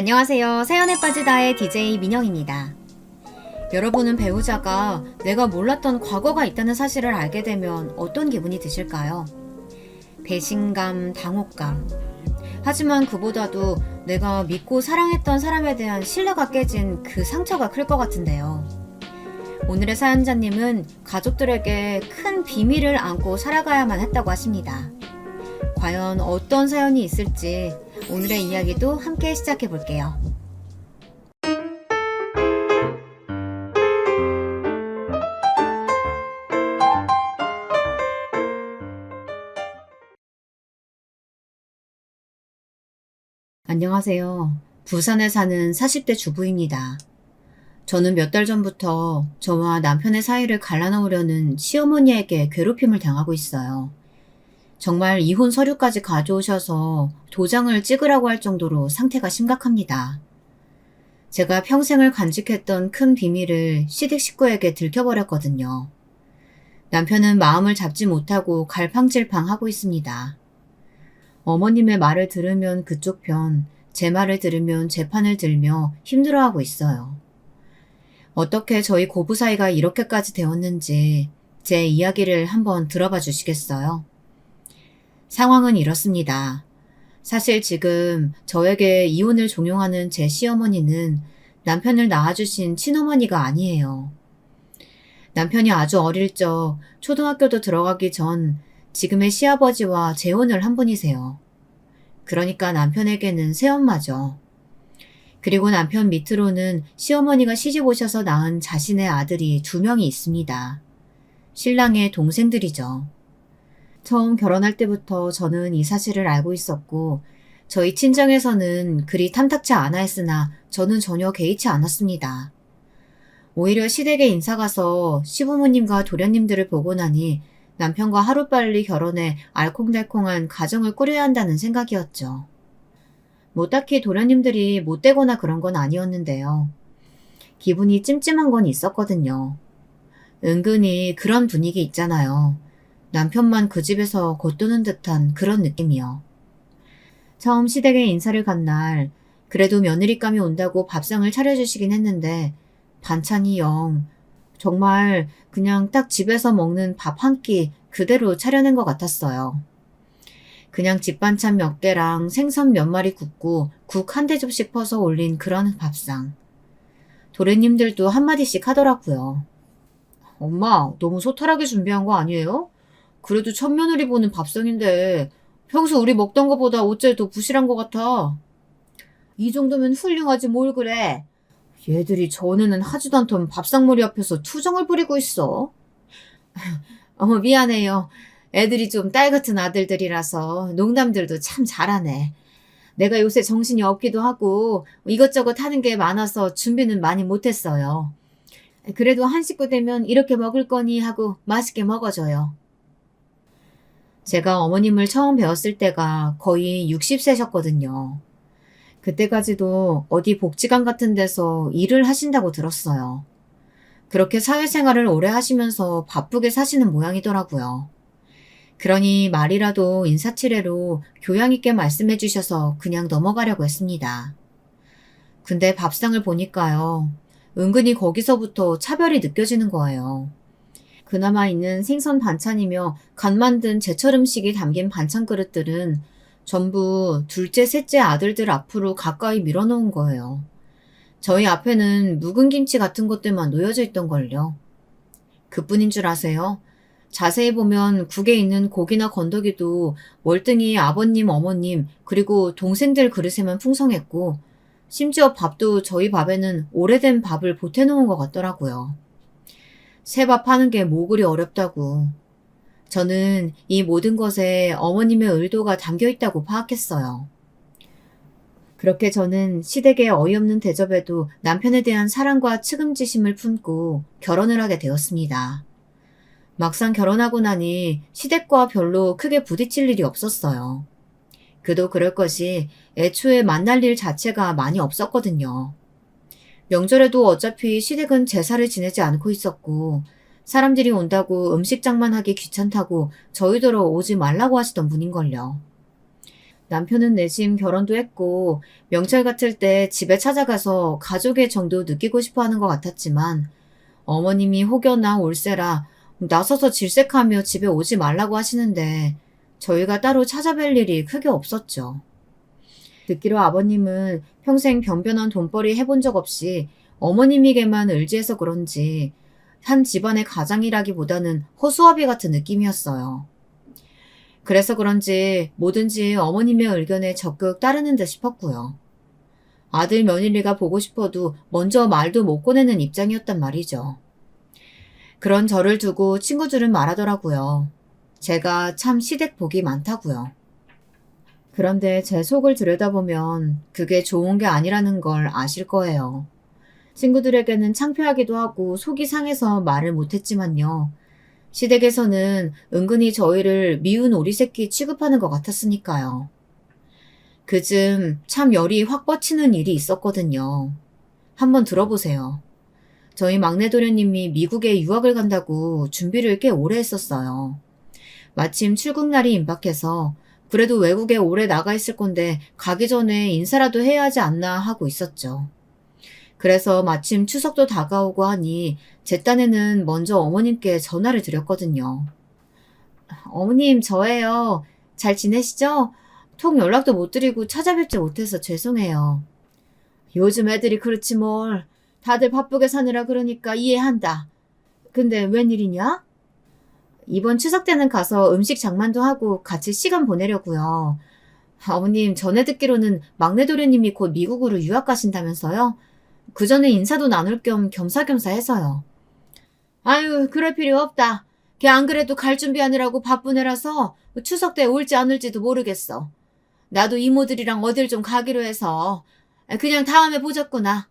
안녕하세요. 사연에 빠지다의 DJ 민영입니다. 여러분은 배우자가 내가 몰랐던 과거가 있다는 사실을 알게 되면 어떤 기분이 드실까요? 배신감, 당혹감. 하지만 그보다도 내가 믿고 사랑했던 사람에 대한 신뢰가 깨진 그 상처가 클 것 같은데요. 오늘의 사연자님은 가족들에게 큰 비밀을 안고 살아가야만 했다고 하십니다. 과연 어떤 사연이 있을지 오늘의 이야기도 함께 시작해 볼게요. 안녕하세요. 부산에 사는 40대 주부입니다. 저는 몇 달 전부터 저와 남편의 사이를 갈라놓으려는 시어머니에게 괴롭힘을 당하고 있어요. 정말 이혼 서류까지 가져오셔서 도장을 찍으라고 할 정도로 상태가 심각합니다. 제가 평생을 간직했던 큰 비밀을 시댁 식구에게 들켜버렸거든요. 남편은 마음을 잡지 못하고 갈팡질팡하고 있습니다. 어머님의 말을 들으면 그쪽 편, 제 말을 들으면 제 판을 들며 힘들어하고 있어요. 어떻게 저희 고부 사이가 이렇게까지 되었는지 제 이야기를 한번 들어봐 주시겠어요? 상황은 이렇습니다. 사실 지금 저에게 이혼을 종용하는 제 시어머니는 남편을 낳아주신 친어머니가 아니에요. 남편이 아주 어릴 적 초등학교도 들어가기 전 지금의 시아버지와 재혼을 한 분이세요. 그러니까 남편에게는 새엄마죠. 그리고 남편 밑으로는 시어머니가 시집 오셔서 낳은 자신의 아들이 2명이 있습니다. 신랑의 동생들이죠. 처음 결혼할 때부터 저는 이 사실을 알고 있었고 저희 친정에서는 그리 탐탁치 않아 했으나 저는 전혀 개의치 않았습니다. 오히려 시댁에 인사 가서 시부모님과 도련님들을 보고 나니 남편과 하루빨리 결혼해 알콩달콩한 가정을 꾸려야 한다는 생각이었죠. 뭐 딱히 도련님들이 못되거나 그런 건 아니었는데요. 기분이 찜찜한 건 있었거든요. 은근히 그런 분위기 있잖아요. 남편만 그 집에서 겉도는 듯한 그런 느낌이요. 처음 시댁에 인사를 간 날 그래도 며느리감이 온다고 밥상을 차려주시긴 했는데 반찬이 정말 그냥 딱 집에서 먹는 밥 한 끼 그대로 차려낸 것 같았어요. 그냥 집 반찬 몇 개랑 생선 몇 마리 굽고 국 한 대접씩 퍼서 올린 그런 밥상. 도련님들도 한마디씩 하더라고요. 엄마, 너무 소탈하게 준비한 거 아니에요? 그래도 첫 며느리 보는 밥상인데 평소 우리 먹던 거보다 어째 더 부실한 것 같아. 이 정도면 훌륭하지 뭘 그래. 얘들이 전에는 하지도 않던 밥상머리 앞에서 투정을 부리고 있어. 어머 미안해요. 애들이 좀 딸 같은 아들들이라서 농담들도 참 잘하네. 내가 요새 정신이 없기도 하고 이것저것 하는 게 많아서 준비는 많이 못했어요. 그래도 한 식구 되면 이렇게 먹을 거니 하고 맛있게 먹어줘요. 제가 어머님을 처음 뵈었을 때가 거의 60세셨거든요. 그때까지도 어디 복지관 같은 데서 일을 하신다고 들었어요. 그렇게 사회생활을 오래 하시면서 바쁘게 사시는 모양이더라고요. 그러니 말이라도 인사치레로 교양 있게 말씀해 주셔서 그냥 넘어가려고 했습니다. 근데 밥상을 보니까요. 은근히 거기서부터 차별이 느껴지는 거예요. 그나마 있는 생선 반찬이며 간 만든 제철 음식이 담긴 반찬 그릇들은 전부 둘째, 셋째 아들들 앞으로 가까이 밀어놓은 거예요. 저희 앞에는 묵은 김치 같은 것들만 놓여져 있던걸요. 그뿐인 줄 아세요? 자세히 보면 국에 있는 고기나 건더기도 월등히 아버님, 어머님, 그리고 동생들 그릇에만 풍성했고 심지어 밥도 저희 밥에는 오래된 밥을 보태놓은 것 같더라고요. 새 밥 하는 게 뭐 그리 어렵다고. 저는 이 모든 것에 어머님의 의도가 담겨 있다고 파악했어요. 그렇게 저는 시댁의 어이없는 대접에도 남편에 대한 사랑과 측은지심을 품고 결혼을 하게 되었습니다. 막상 결혼하고 나니 시댁과 별로 크게 부딪힐 일이 없었어요. 그도 그럴 것이 애초에 만날 일 자체가 많이 없었거든요. 명절에도 어차피 시댁은 제사를 지내지 않고 있었고 사람들이 온다고 음식 장만하기 귀찮다고 저희더러 오지 말라고 하시던 분인걸요. 남편은 내심 결혼도 했고 명절 같을 때 집에 찾아가서 가족의 정도 느끼고 싶어 하는 것 같았지만 어머님이 혹여나 올세라 나서서 질색하며 집에 오지 말라고 하시는데 저희가 따로 찾아뵐 일이 크게 없었죠. 듣기로 아버님은 평생 변변한 돈벌이 해본 적 없이 어머님에게만 의지해서 그런지 한 집안의 가장이라기보다는 허수아비 같은 느낌이었어요. 그래서 그런지 뭐든지 어머님의 의견에 적극 따르는 듯 싶었고요. 아들 며느리가 보고 싶어도 먼저 말도 못 꺼내는 입장이었단 말이죠. 그런 저를 두고 친구들은 말하더라고요. 제가 참 시댁 복이 많다고요. 그런데 제 속을 들여다보면 그게 좋은 게 아니라는 걸 아실 거예요. 친구들에게는 창피하기도 하고 속이 상해서 말을 못했지만요. 시댁에서는 은근히 저희를 미운 오리 새끼 취급하는 것 같았으니까요. 그즘 참 열이 확 뻗치는 일이 있었거든요. 한번 들어보세요. 저희 막내 도련님이 미국에 유학을 간다고 준비를 꽤 오래 했었어요. 마침 출국날이 임박해서 그래도 외국에 오래 나가 있을 건데 가기 전에 인사라도 해야 하지 않나 하고 있었죠. 그래서 마침 추석도 다가오고 하니 제 딴에는 먼저 어머님께 전화를 드렸거든요. 어머님, 저예요. 잘 지내시죠? 통 연락도 못 드리고 찾아뵙지 못해서 죄송해요. 요즘 애들이 그렇지 뭘. 다들 바쁘게 사느라 그러니까 이해한다. 근데 웬일이냐? 이번 추석 때는 가서 음식 장만도 하고 같이 시간 보내려고요. 어머님, 전에 듣기로는 막내 도련님이 곧 미국으로 유학 가신다면서요? 그 전에 인사도 나눌 겸 겸사겸사 해서요. 아유, 그럴 필요 없다. 걔 안 그래도 갈 준비하느라고 바쁜 애라서 추석 때 올지 안 올지도 모르겠어. 나도 이모들이랑 어딜 좀 가기로 해서 그냥 다음에 보자꾸나.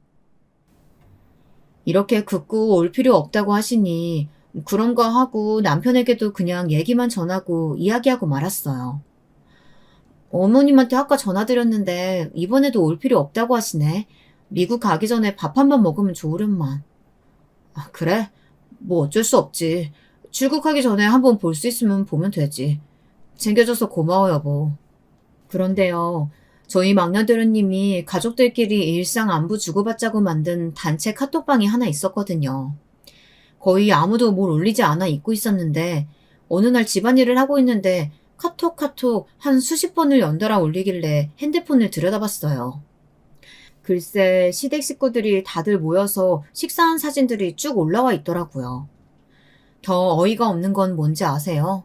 이렇게 극구 올 필요 없다고 하시니 그런가 하고 남편에게도 그냥 얘기만 전하고 이야기하고 말았어요. 어머님한테 아까 전화드렸는데 이번에도 올 필요 없다고 하시네. 미국 가기 전에 밥 한 번 먹으면 좋으련만. 아, 그래? 뭐 어쩔 수 없지. 출국하기 전에 한번 볼 수 있으면 보면 되지. 챙겨줘서 고마워, 여보. 그런데요, 저희 막내도련님이 가족들끼리 일상 안부 주고받자고 만든 단체 카톡방이 하나 있었거든요. 거의 아무도 뭘 올리지 않아 잊고 있었는데 어느 날 집안일을 하고 있는데 카톡 한 수십 번을 연달아 올리길래 핸드폰을 들여다봤어요. 글쎄 시댁 식구들이 다들 모여서 식사한 사진들이 쭉 올라와 있더라고요. 더 어이가 없는 건 뭔지 아세요?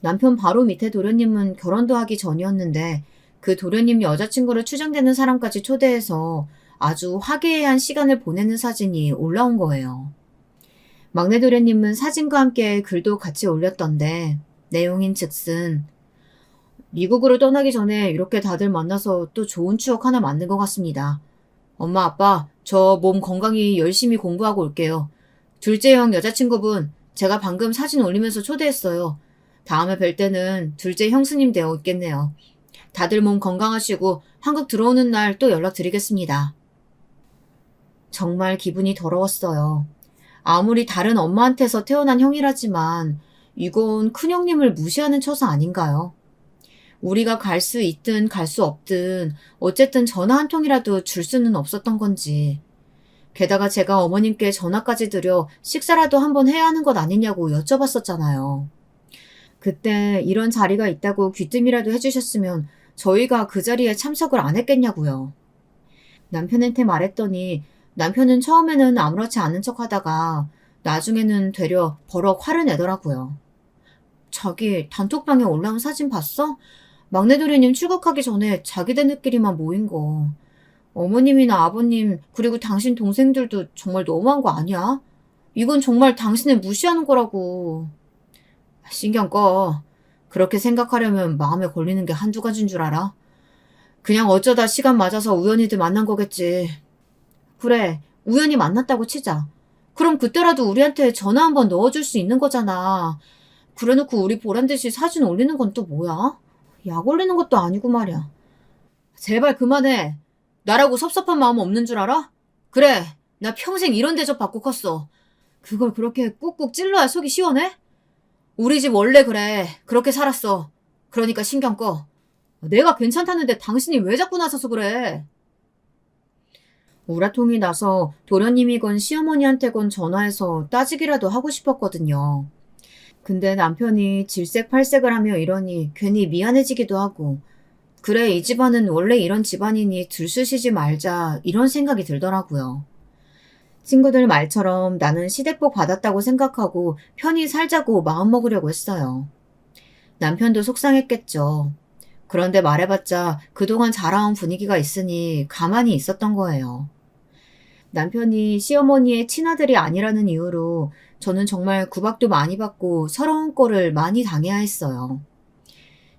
남편 바로 밑에 도련님은 결혼도 하기 전이었는데 그 도련님 여자친구로 추정되는 사람까지 초대해서 아주 화기애애한 시간을 보내는 사진이 올라온 거예요. 막내 도련님은 사진과 함께 글도 같이 올렸던데 내용인 즉슨 미국으로 떠나기 전에 이렇게 다들 만나서 또 좋은 추억 하나 만든 것 같습니다. 엄마, 아빠, 저 몸 건강히 열심히 공부하고 올게요. 둘째 형 여자친구분, 제가 방금 사진 올리면서 초대했어요. 다음에 뵐 때는 둘째 형수님 되어 있겠네요. 다들 몸 건강하시고 한국 들어오는 날 또 연락드리겠습니다. 정말 기분이 더러웠어요. 아무리 다른 엄마한테서 태어난 형이라지만 이건 큰형님을 무시하는 처사 아닌가요? 우리가 갈 수 있든 갈 수 없든 어쨌든 전화 한 통이라도 줄 수는 없었던 건지. 게다가 제가 어머님께 전화까지 드려 식사라도 한번 해야 하는 것 아니냐고 여쭤봤었잖아요. 그때 이런 자리가 있다고 귀뜸이라도 해주셨으면 저희가 그 자리에 참석을 안 했겠냐고요. 남편한테 말했더니 남편은 처음에는 아무렇지 않은 척 하다가 나중에는 되려 버럭 화를 내더라고요. 자기 단톡방에 올라온 사진 봤어? 막내 도련님 출국하기 전에 자기네들끼리만 모인 거. 어머님이나 아버님 그리고 당신 동생들도 정말 너무한 거 아니야? 이건 정말 당신을 무시하는 거라고. 신경 꺼. 그렇게 생각하려면 마음에 걸리는 게 한두 가지인 줄 알아? 그냥 어쩌다 시간 맞아서 우연히들 만난 거겠지. 그래, 우연히 만났다고 치자. 그럼 그때라도 우리한테 전화 한번 넣어줄 수 있는 거잖아. 그래놓고 우리 보란듯이 사진 올리는 건 또 뭐야? 약 올리는 것도 아니고 말이야. 제발 그만해. 나라고 섭섭한 마음 없는 줄 알아? 그래, 나 평생 이런 대접 받고 컸어. 그걸 그렇게 꾹꾹 찔러야 속이 시원해? 우리 집 원래 그래. 그렇게 살았어. 그러니까 신경 꺼. 내가 괜찮다는데 당신이 왜 자꾸 나서서 그래? 우라통이 나서 도련님이건 시어머니한테건 전화해서 따지기라도 하고 싶었거든요. 근데 남편이 질색팔색을 하며 이러니 괜히 미안해지기도 하고, 그래, 이 집안은 원래 이런 집안이니 들쑤시지 말자, 이런 생각이 들더라고요. 친구들 말처럼 나는 시대복 받았다고 생각하고 편히 살자고 마음먹으려고 했어요. 남편도 속상했겠죠. 그런데 말해봤자 그동안 자라온 분위기가 있으니 가만히 있었던 거예요. 남편이 시어머니의 친아들이 아니라는 이유로 저는 정말 구박도 많이 받고 서러운 꼴을 많이 당해야 했어요.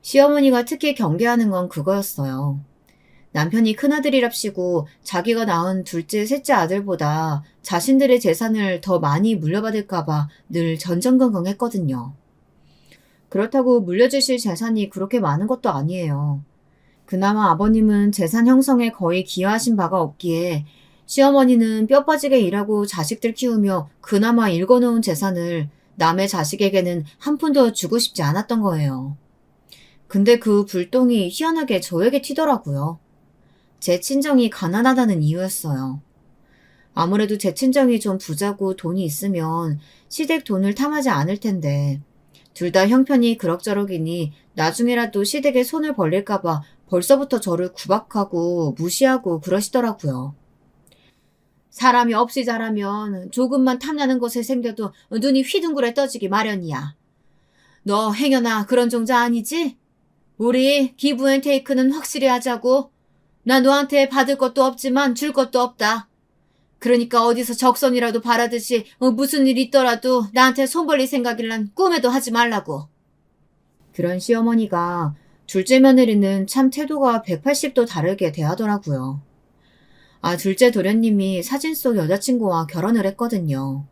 시어머니가 특히 경계하는 건 그거였어요. 남편이 큰아들이랍시고 자기가 낳은 둘째, 셋째 아들보다 자신들의 재산을 더 많이 물려받을까봐 늘 전전긍긍했거든요. 그렇다고 물려주실 재산이 그렇게 많은 것도 아니에요. 그나마 아버님은 재산 형성에 거의 기여하신 바가 없기에 시어머니는 뼈 빠지게 일하고 자식들 키우며 그나마 일궈놓은 재산을 남의 자식에게는 한 푼도 주고 싶지 않았던 거예요. 근데 그 불똥이 희한하게 저에게 튀더라고요. 제 친정이 가난하다는 이유였어요. 아무래도 제 친정이 좀 부자고 돈이 있으면 시댁 돈을 탐하지 않을 텐데 둘 다 형편이 그럭저럭이니 나중에라도 시댁에 손을 벌릴까봐 벌써부터 저를 구박하고 무시하고 그러시더라고요. 사람이 없이 자라면 조금만 탐나는 것에 생겨도 눈이 휘둥그레 떠지기 마련이야. 너 행여나 그런 종자 아니지? 우리 기브앤테이크는 확실히 하자고. 나 너한테 받을 것도 없지만 줄 것도 없다. 그러니까 어디서 적선이라도 바라듯이 무슨 일 있더라도 나한테 손 벌릴 생각이란 꿈에도 하지 말라고. 그런 시어머니가 둘째 며느리는 참 태도가 180도 다르게 대하더라고요. 둘째 도련님이 사진 속 여자친구와 결혼을 했거든요.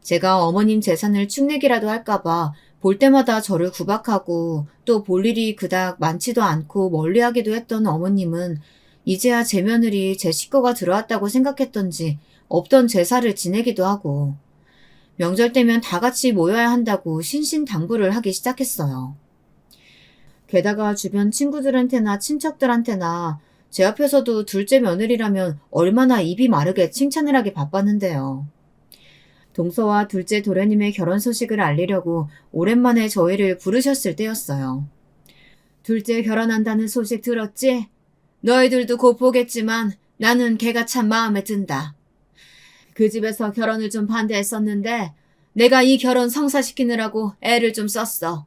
제가 어머님 재산을 축내기라도 할까봐 볼 때마다 저를 구박하고 또 볼 일이 그닥 많지도 않고 멀리하기도 했던 어머님은 이제야 제 며느리 제 식구가 들어왔다고 생각했던지 없던 제사를 지내기도 하고 명절 때면 다 같이 모여야 한다고 신신당부를 하기 시작했어요. 게다가 주변 친구들한테나 친척들한테나 제 앞에서도 둘째 며느리라면 얼마나 입이 마르게 칭찬을 하기 바빴는데요. 동서와 둘째 도련님의 결혼 소식을 알리려고 오랜만에 저희를 부르셨을 때였어요. 둘째 결혼한다는 소식 들었지? 너희들도 곧 보겠지만 나는 걔가 참 마음에 든다. 그 집에서 결혼을 좀 반대했었는데 내가 이 결혼 성사시키느라고 애를 좀 썼어.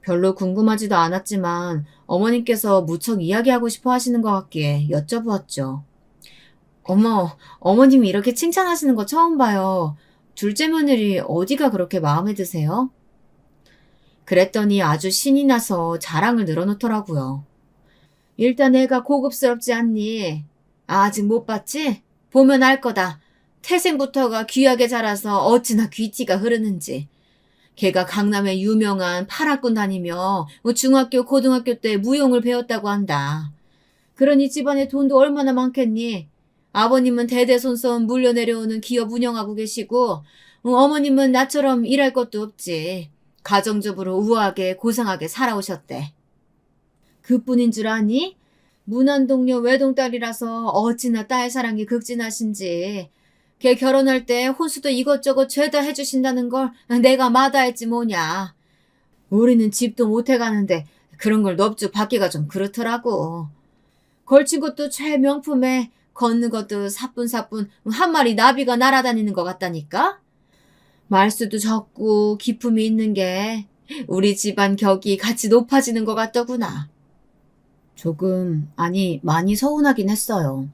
별로 궁금하지도 않았지만 어머님께서 무척 이야기하고 싶어 하시는 것 같기에 여쭤보았죠. 어머, 어머님이 이렇게 칭찬하시는 거 처음 봐요. 둘째 며느리 어디가 그렇게 마음에 드세요? 그랬더니 아주 신이 나서 자랑을 늘어놓더라고요. 일단 애가 고급스럽지 않니? 아직 못 봤지? 보면 알 거다. 태생부터가 귀하게 자라서 어찌나 귀티가 흐르는지. 걔가 강남에 유명한 파라군 다니며 중학교, 고등학교 때 무용을 배웠다고 한다. 그러니 집안에 돈도 얼마나 많겠니? 아버님은 대대손손 물려내려오는 기업 운영하고 계시고 어머님은 나처럼 일할 것도 없지. 가정주부로 우아하게 고상하게 살아오셨대. 그뿐인 줄 아니? 문안동료 외동딸이라서 어찌나 딸 사랑이 극진하신지. 걔 결혼할 때 혼수도 이것저것 죄다 해주신다는 걸 내가 마다했지 뭐냐. 우리는 집도 못해가는데 그런 걸 넙죽 받기가 좀 그렇더라고. 걸친 것도 최명품에 걷는 것도 사뿐사뿐 한 마리 나비가 날아다니는 것 같다니까? 말수도 적고 기품이 있는 게 우리 집안 격이 같이 높아지는 것 같더구나. 조금, 아니 많이 서운하긴 했어요.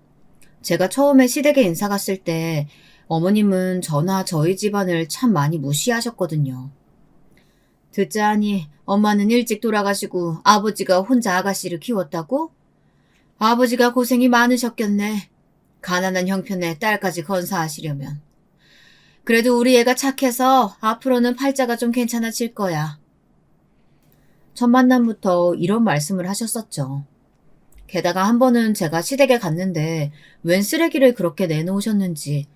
제가 처음에 시댁에 인사 갔을 때 어머님은 저나 저희 집안을 참 많이 무시하셨거든요. 듣자하니 엄마는 일찍 돌아가시고 아버지가 혼자 아가씨를 키웠다고? 아버지가 고생이 많으셨겠네. 가난한 형편에 딸까지 건사하시려면. 그래도 우리 애가 착해서 앞으로는 팔자가 좀 괜찮아질 거야. 첫 만남부터 이런 말씀을 하셨었죠. 게다가 한 번은 제가 시댁에 갔는데 웬 쓰레기를 그렇게 내놓으셨는지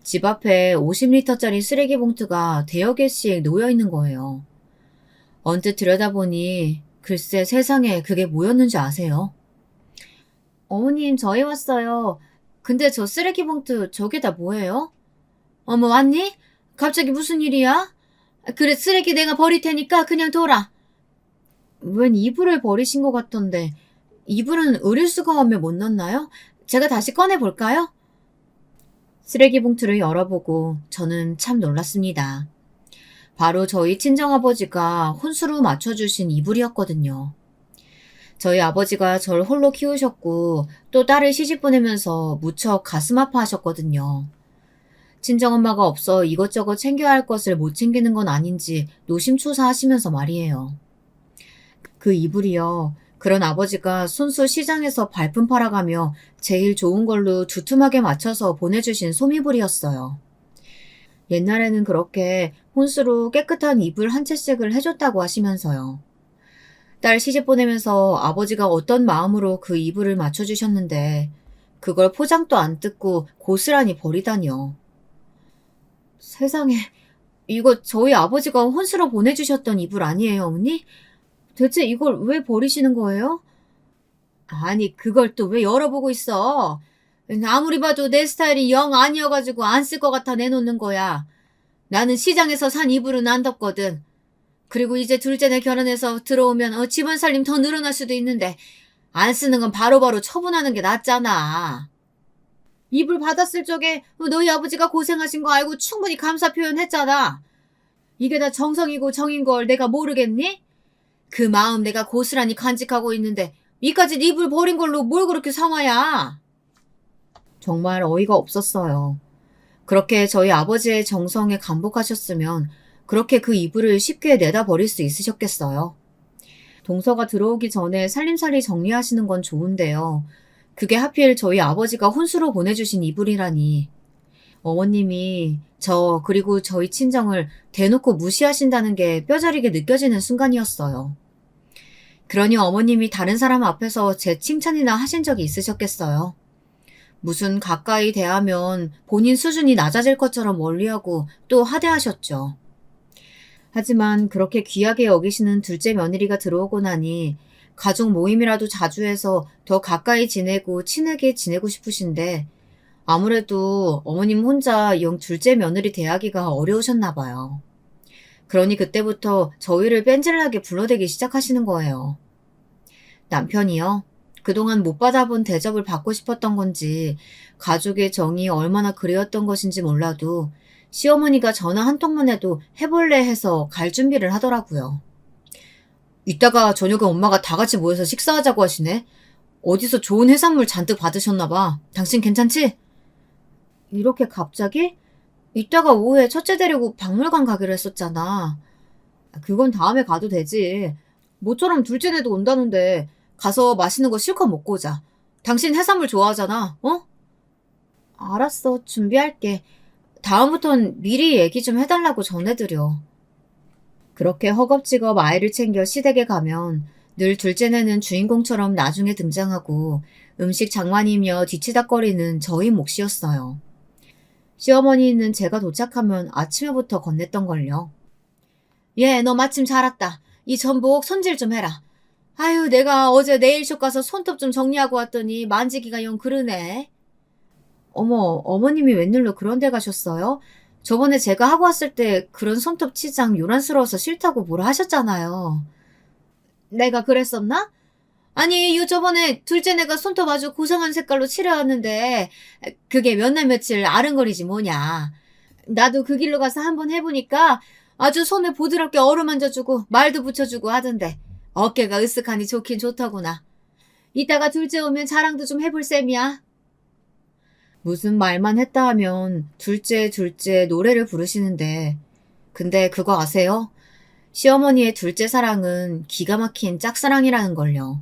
집 앞에 50리터짜리 쓰레기 봉투가 대여 개씩 놓여 있는 거예요. 언뜻 들여다보니 글쎄 세상에 그게 뭐였는지 아세요? 어머님, 저희 왔어요. 근데 저 쓰레기 봉투 저게 다 뭐예요? 어머, 왔니? 갑자기 무슨 일이야? 그래, 쓰레기 내가 버릴 테니까 그냥 둬라. 웬 이불을 버리신 것 같던데, 이불은 의류수거함에 못 넣나요? 제가 다시 꺼내볼까요? 쓰레기 봉투를 열어보고 저는 참 놀랐습니다. 바로 저희 친정아버지가 혼수로 맞춰주신 이불이었거든요. 저희 아버지가 절 홀로 키우셨고 또 딸을 시집 보내면서 무척 가슴 아파하셨거든요. 친정엄마가 없어 이것저것 챙겨야 할 것을 못 챙기는 건 아닌지 노심초사하시면서 말이에요. 그 이불이요. 그런 아버지가 손수 시장에서 발품 팔아가며 제일 좋은 걸로 두툼하게 맞춰서 보내주신 소미불이었어요. 옛날에는 그렇게 혼수로 깨끗한 이불 한 채씩을 해줬다고 하시면서요. 딸 시집 보내면서 아버지가 어떤 마음으로 그 이불을 맞춰주셨는데 그걸 포장도 안 뜯고 고스란히 버리다니요. 세상에, 이거 저희 아버지가 혼수로 보내주셨던 이불 아니에요, 어머니? 대체 이걸 왜 버리시는 거예요? 아니, 그걸 또 왜 열어보고 있어? 아무리 봐도 내 스타일이 영 아니어가지고 안 쓸 것 같아 내놓는 거야. 나는 시장에서 산 이불은 안 덮거든. 그리고 이제 둘째네 결혼해서 들어오면 집안 살림 더 늘어날 수도 있는데 안 쓰는 건 바로바로 처분하는 게 낫잖아. 이불 받았을 적에 너희 아버지가 고생하신 거 알고 충분히 감사 표현했잖아. 이게 다 정성이고 정인 걸 내가 모르겠니? 그 마음 내가 고스란히 간직하고 있는데 이까짓 이불 버린 걸로 뭘 그렇게 상하야. 정말 어이가 없었어요. 그렇게 저희 아버지의 정성에 감복하셨으면 그렇게 그 이불을 쉽게 내다 버릴 수 있으셨겠어요. 동서가 들어오기 전에 살림살이 정리하시는 건 좋은데요. 그게 하필 저희 아버지가 혼수로 보내주신 이불이라니. 어머님이 저 그리고 저희 친정을 대놓고 무시하신다는 게 뼈저리게 느껴지는 순간이었어요. 그러니 어머님이 다른 사람 앞에서 제 칭찬이나 하신 적이 있으셨겠어요. 무슨 가까이 대하면 본인 수준이 낮아질 것처럼 멀리하고 또 하대하셨죠. 하지만 그렇게 귀하게 여기시는 둘째 며느리가 들어오고 나니 가족 모임이라도 자주 해서 더 가까이 지내고 친하게 지내고 싶으신데 아무래도 어머님 혼자 영 둘째 며느리 대하기가 어려우셨나 봐요. 그러니 그때부터 저희를 뺀질나게 불러대기 시작하시는 거예요. 남편이요. 그동안 못 받아본 대접을 받고 싶었던 건지 가족의 정이 얼마나 그리웠던 것인지 몰라도 시어머니가 전화 한 통만 해도 해볼래 해서 갈 준비를 하더라고요. 이따가 저녁에 엄마가 다 같이 모여서 식사하자고 하시네. 어디서 좋은 해산물 잔뜩 받으셨나 봐. 당신 괜찮지? 이렇게 갑자기? 이따가 오후에 첫째 데리고 박물관 가기로 했었잖아. 그건 다음에 가도 되지. 모처럼 둘째네도 온다는데 가서 맛있는 거 실컷 먹고 오자. 당신 해산물 좋아하잖아, 어? 알았어, 준비할게. 다음부턴 미리 얘기 좀 해달라고 전해드려. 그렇게 허겁지겁 아이를 챙겨 시댁에 가면 늘 둘째네는 주인공처럼 나중에 등장하고 음식 장관이며 뒤치다꺼리는 저희 몫이었어요. 시어머니는 제가 도착하면 아침에부터 건넸던걸요. 얘, 너 마침 잘 왔다. 이 전복 손질 좀 해라. 아유, 내가 어제 네일숍 가서 손톱 좀 정리하고 왔더니 만지기가 영 그러네. 어머, 어머님이 웬일로 그런 데 가셨어요? 저번에 제가 하고 왔을 때 그런 손톱 치장 요란스러워서 싫다고 뭐라 하셨잖아요. 내가 그랬었나? 아니, 저번에 둘째네가 손톱 아주 고상한 색깔로 칠해왔는데 그게 몇 날 며칠 아른거리지 뭐냐. 나도 그 길로 가서 한번 해보니까 아주 손에 보드럽게 어루만져주고 말도 붙여주고 하던데 어깨가 으쓱하니 좋긴 좋더구나. 이따가 둘째 오면 자랑도 좀 해볼 셈이야. 무슨 말만 했다 하면 둘째 노래를 부르시는데 근데 그거 아세요? 시어머니의 둘째 사랑은 기가 막힌 짝사랑이라는 걸요.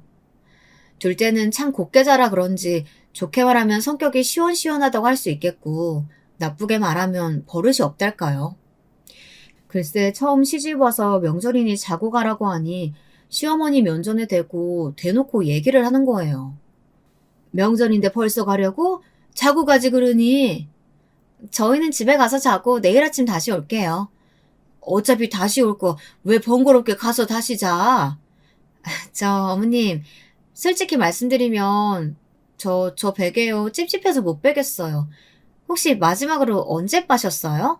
둘째는 참 곱게 자라 그런지 좋게 말하면 성격이 시원시원하다고 할 수 있겠고 나쁘게 말하면 버릇이 없달까요. 글쎄 처음 시집 와서 명절이니 자고 가라고 하니 시어머니 면전에 대고 대놓고 얘기를 하는 거예요. 명절인데 벌써 가려고? 자고 가지 그러니. 저희는 집에 가서 자고 내일 아침 다시 올게요. 어차피 다시 올 거 왜 번거롭게 가서 다시 자. 어머님, 솔직히 말씀드리면, 저 베개요. 찝찝해서 못 베겠어요. 혹시 마지막으로 언제 빠셨어요?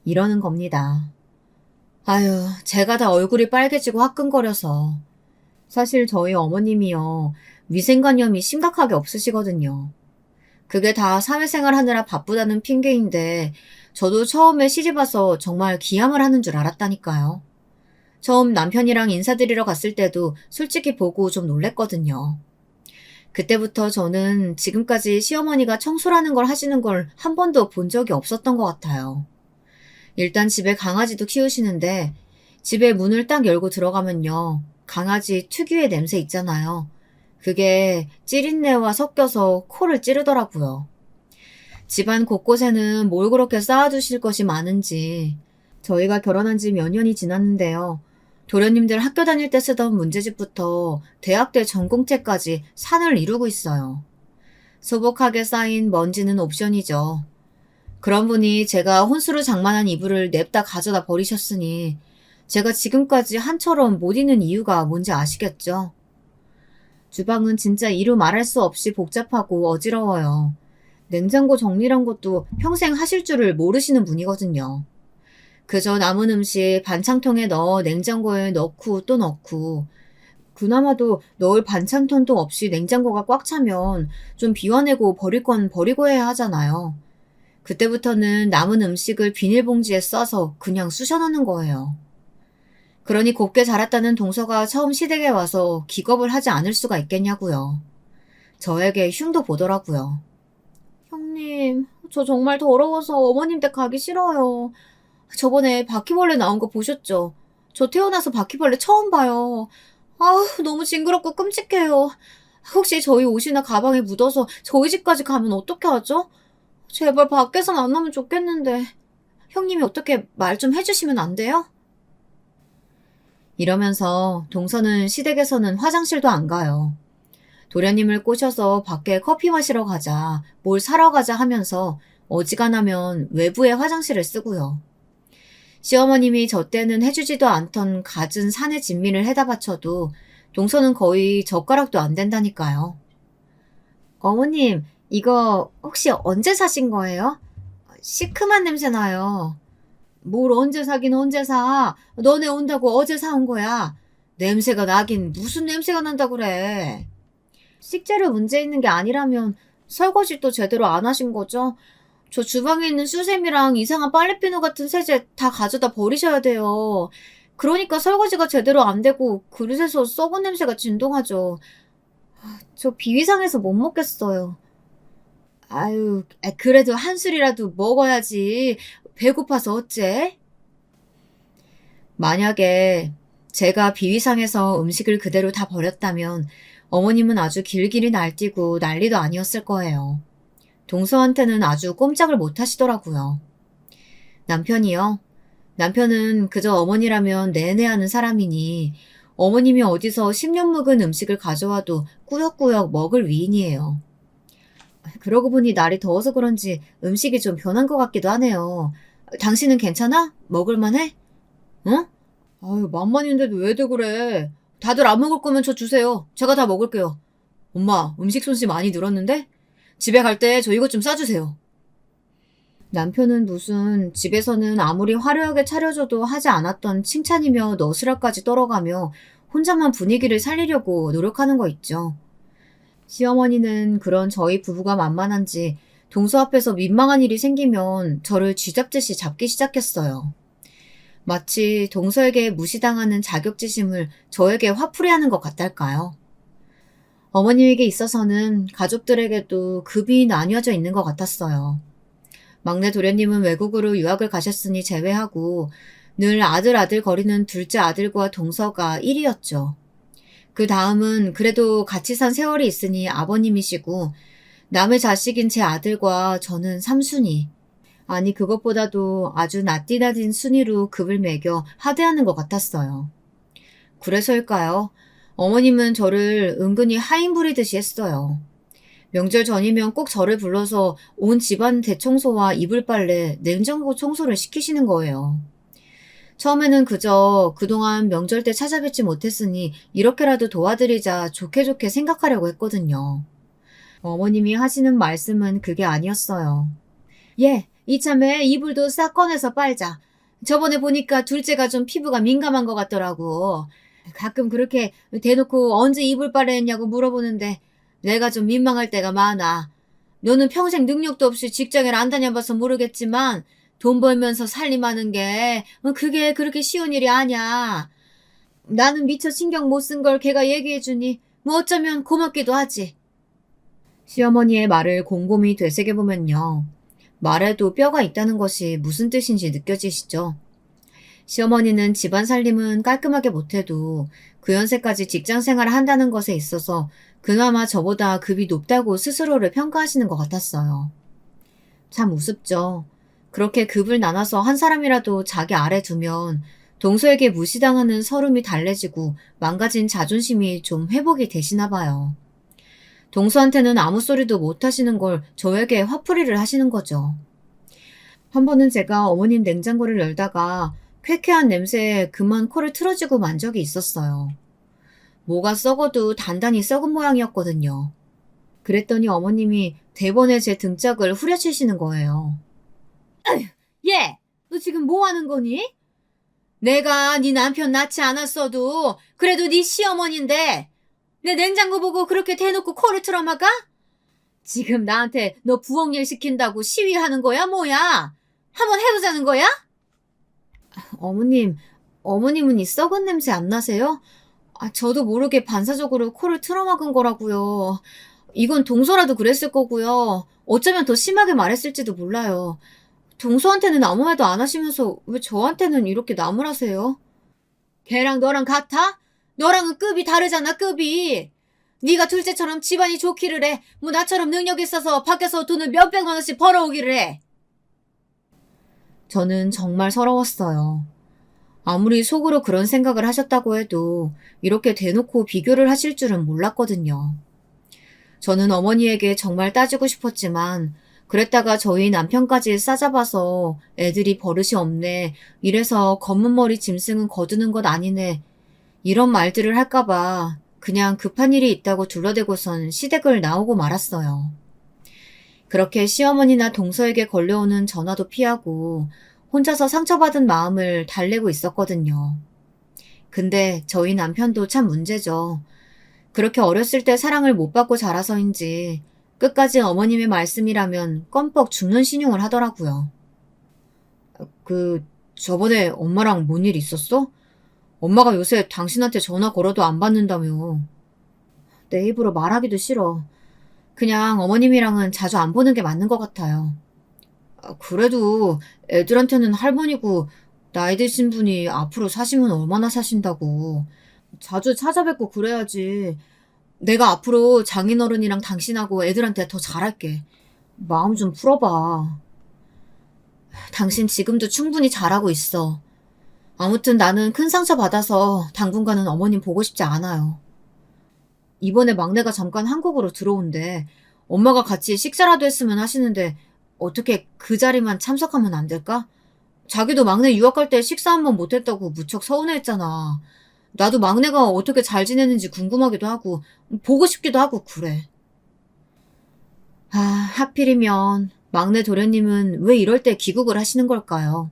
이러는 겁니다. 아유, 제가 다 얼굴이 빨개지고 화끈거려서. 사실 저희 어머님이요. 위생관념이 심각하게 없으시거든요. 그게 다 사회생활 하느라 바쁘다는 핑계인데, 저도 처음에 시집와서 정말 기함을 하는 줄 알았다니까요. 처음 남편이랑 인사드리러 갔을 때도 솔직히 보고 좀 놀랬거든요. 그때부터 저는 지금까지 시어머니가 청소라는 걸 하시는 걸 한 번도 본 적이 없었던 것 같아요. 일단 집에 강아지도 키우시는데 집에 문을 딱 열고 들어가면요. 강아지 특유의 냄새 있잖아요. 그게 찌린내와 섞여서 코를 찌르더라고요. 집안 곳곳에는 뭘 그렇게 쌓아두실 것이 많은지. 저희가 결혼한 지 몇 년이 지났는데요. 도련님들 학교 다닐 때 쓰던 문제집부터 대학 때 전공책까지 산을 이루고 있어요. 소복하게 쌓인 먼지는 옵션이죠. 그런 분이 제가 혼수로 장만한 이불을 냅다 가져다 버리셨으니 제가 지금까지 한처럼 못 잊는 이유가 뭔지 아시겠죠? 주방은 진짜 이루 말할 수 없이 복잡하고 어지러워요. 냉장고 정리란 것도 평생 하실 줄을 모르시는 분이거든요. 그저 남은 음식 반창통에 넣어 냉장고에 넣고 또 넣고, 그나마도 넣을 반찬통도 없이 냉장고가 꽉 차면 좀 비워내고 버릴 건 버리고 해야 하잖아요. 그때부터는 남은 음식을 비닐봉지에 싸서 그냥 쑤셔넣는 거예요. 그러니 곱게 자랐다는 동서가 처음 시댁에 와서 기겁을 하지 않을 수가 있겠냐고요. 저에게 흉도 보더라고요. 형님, 저 정말 더러워서 어머님 댁 가기 싫어요. 저번에 바퀴벌레 나온 거 보셨죠? 저 태어나서 바퀴벌레 처음 봐요. 아우, 너무 징그럽고 끔찍해요. 혹시 저희 옷이나 가방에 묻어서 저희 집까지 가면 어떻게 하죠? 제발 밖에선 안 나면 좋겠는데. 형님이 어떻게 말 좀 해주시면 안 돼요? 이러면서 동서는 시댁에서는 화장실도 안 가요. 도련님을 꼬셔서 밖에 커피 마시러 가자, 뭘 사러 가자 하면서 어지간하면 외부에 화장실을 쓰고요. 시어머님이 저 때는 해주지도 않던 갖은 산의 진미를 해다 바쳐도 동서는 거의 젓가락도 안 된다니까요. 어머님, 이거 혹시 언제 사신 거예요? 시큼한 냄새 나요. 뭘 언제 사긴 언제 사. 너네 온다고 어제 사온 거야. 냄새가 나긴 무슨 냄새가 난다 그래. 식재료 문제 있는 게 아니라면 설거지도 제대로 안 하신 거죠? 저 주방에 있는 수세미랑 이상한 빨래비누 같은 세제 다 가져다 버리셔야 돼요. 그러니까 설거지가 제대로 안 되고 그릇에서 썩은 냄새가 진동하죠. 저 비위상해서 못 먹겠어요. 아유, 그래도 한 술이라도 먹어야지. 배고파서 어째? 만약에 제가 비위상해서 음식을 그대로 다 버렸다면 어머님은 아주 길길이 날뛰고 난리도 아니었을 거예요. 동서한테는 아주 꼼짝을 못 하시더라고요. 남편이요? 남편은 그저 어머니라면 내내 하는 사람이니 어머님이 어디서 10년 묵은 음식을 가져와도 꾸역꾸역 먹을 위인이에요. 그러고 보니 날이 더워서 그런지 음식이 좀 변한 것 같기도 하네요. 당신은 괜찮아? 먹을만해? 응? 아유, 만만인데도 왜들 그래? 다들 안 먹을 거면 저 주세요. 제가 다 먹을게요. 엄마, 음식 솜씨 많이 늘었는데? 집에 갈 때 저 이것 좀 싸주세요. 남편은 무슨 집에서는 아무리 화려하게 차려줘도 하지 않았던 칭찬이며 너스락까지 떨어가며 혼자만 분위기를 살리려고 노력하는 거 있죠. 시어머니는 그런 저희 부부가 만만한지 동서 앞에서 민망한 일이 생기면 저를 쥐잡듯이 잡기 시작했어요. 마치 동서에게 무시당하는 자격지심을 저에게 화풀이하는 것 같달까요? 어머님에게 있어서는 가족들에게도 급이 나뉘어져 있는 것 같았어요. 막내 도련님은 외국으로 유학을 가셨으니 제외하고 늘 아들 거리는 둘째 아들과 동서가 1위였죠. 그 다음은 그래도 같이 산 세월이 있으니 아버님이시고 남의 자식인 제 아들과 저는 3순위. 아니 그것보다도 아주 낫디낫인 순위로 급을 매겨 하대하는 것 같았어요. 그래서일까요? 어머님은 저를 은근히 하인 부리듯이 했어요. 명절 전이면 꼭 저를 불러서 온 집안 대청소와 이불 빨래, 냉장고 청소를 시키시는 거예요. 처음에는 그저 그동안 명절 때 찾아뵙지 못했으니 이렇게라도 도와드리자 좋게 좋게 생각하려고 했거든요. 어머님이 하시는 말씀은 그게 아니었어요. 예, 이참에 이불도 싹 꺼내서 빨자. 저번에 보니까 둘째가 좀 피부가 민감한 것 같더라고. 가끔 그렇게 대놓고 언제 이불 빨래했냐고 물어보는데 내가 좀 민망할 때가 많아. 너는 평생 능력도 없이 직장을 안 다녀봐서 모르겠지만 돈 벌면서 살림하는 게 그게 그렇게 쉬운 일이 아니야. 나는 미처 신경 못 쓴 걸 걔가 얘기해주니 뭐 어쩌면 고맙기도 하지. 시어머니의 말을 곰곰이 되새겨보면요. 말에도 뼈가 있다는 것이 무슨 뜻인지 느껴지시죠? 시어머니는 집안 살림은 깔끔하게 못해도 그 연세까지 직장 생활을 한다는 것에 있어서 그나마 저보다 급이 높다고 스스로를 평가하시는 것 같았어요. 참 우습죠. 그렇게 급을 나눠서 한 사람이라도 자기 아래 두면 동서에게 무시당하는 서름이 달래지고 망가진 자존심이 좀 회복이 되시나 봐요. 동서한테는 아무 소리도 못 하시는 걸 저에게 화풀이를 하시는 거죠. 한 번은 제가 어머님 냉장고를 열다가 쾌쾌한 냄새에 그만 코를 틀어쥐고 만 적이 있었어요. 뭐가 썩어도 단단히 썩은 모양이었거든요. 그랬더니 어머님이 대번에 제 등짝을 후려치시는 거예요. 얘! 너 지금 뭐 하는 거니? 내가 네 남편 낳지 않았어도 그래도 네 시어머니인데 내 냉장고 보고 그렇게 대놓고 코를 틀어막아? 지금 나한테 너 부엌일 시킨다고 시위하는 거야 뭐야? 한번 해보자는 거야? 어머님은 이 썩은 냄새 안 나세요? 저도 모르게 반사적으로 코를 틀어막은 거라고요. 이건 동서라도 그랬을 거고요. 어쩌면 더 심하게 말했을지도 몰라요. 동서한테는 아무 말도 안 하시면서 왜 저한테는 이렇게 나무라세요? 걔랑 너랑 같아? 너랑은 급이 다르잖아, 급이. 네가 둘째처럼 집안이 좋기를 해. 뭐 나처럼 능력 있어서 밖에서 돈을 몇백만 원씩 벌어오기를 해. 저는 정말 서러웠어요. 아무리 속으로 그런 생각을 하셨다고 해도 이렇게 대놓고 비교를 하실 줄은 몰랐거든요. 저는 어머니에게 정말 따지고 싶었지만 그랬다가 저희 남편까지 싸잡아서 애들이 버릇이 없네. 이래서 검은 머리 짐승은 거두는 것 아니네. 이런 말들을 할까봐 그냥 급한 일이 있다고 둘러대고선 시댁을 나오고 말았어요. 그렇게 시어머니나 동서에게 걸려오는 전화도 피하고 혼자서 상처받은 마음을 달래고 있었거든요. 근데 저희 남편도 참 문제죠. 그렇게 어렸을 때 사랑을 못 받고 자라서인지 끝까지 어머님의 말씀이라면 껌뻑 죽는 신용을 하더라고요. 저번에 엄마랑 뭔 일 있었어? 엄마가 요새 당신한테 전화 걸어도 안 받는다며. 내 입으로 말하기도 싫어. 그냥 어머님이랑은 자주 안 보는 게 맞는 것 같아요. 그래도 애들한테는 할머니고 나이 드신 분이 앞으로 사시면 얼마나 사신다고. 자주 찾아뵙고 그래야지. 내가 앞으로 장인어른이랑 당신하고 애들한테 더 잘할게. 마음 좀 풀어봐. 당신 지금도 충분히 잘하고 있어. 아무튼 나는 큰 상처 받아서 당분간은 어머님 보고 싶지 않아요. 이번에 막내가 잠깐 한국으로 들어온대. 엄마가 같이 식사라도 했으면 하시는데 어떻게 그 자리만 참석하면 안 될까? 자기도 막내 유학 갈 때 식사 한 번 못했다고 무척 서운해했잖아. 나도 막내가 어떻게 잘 지내는지 궁금하기도 하고 보고 싶기도 하고 그래. 하필이면 막내 도련님은 왜 이럴 때 귀국을 하시는 걸까요?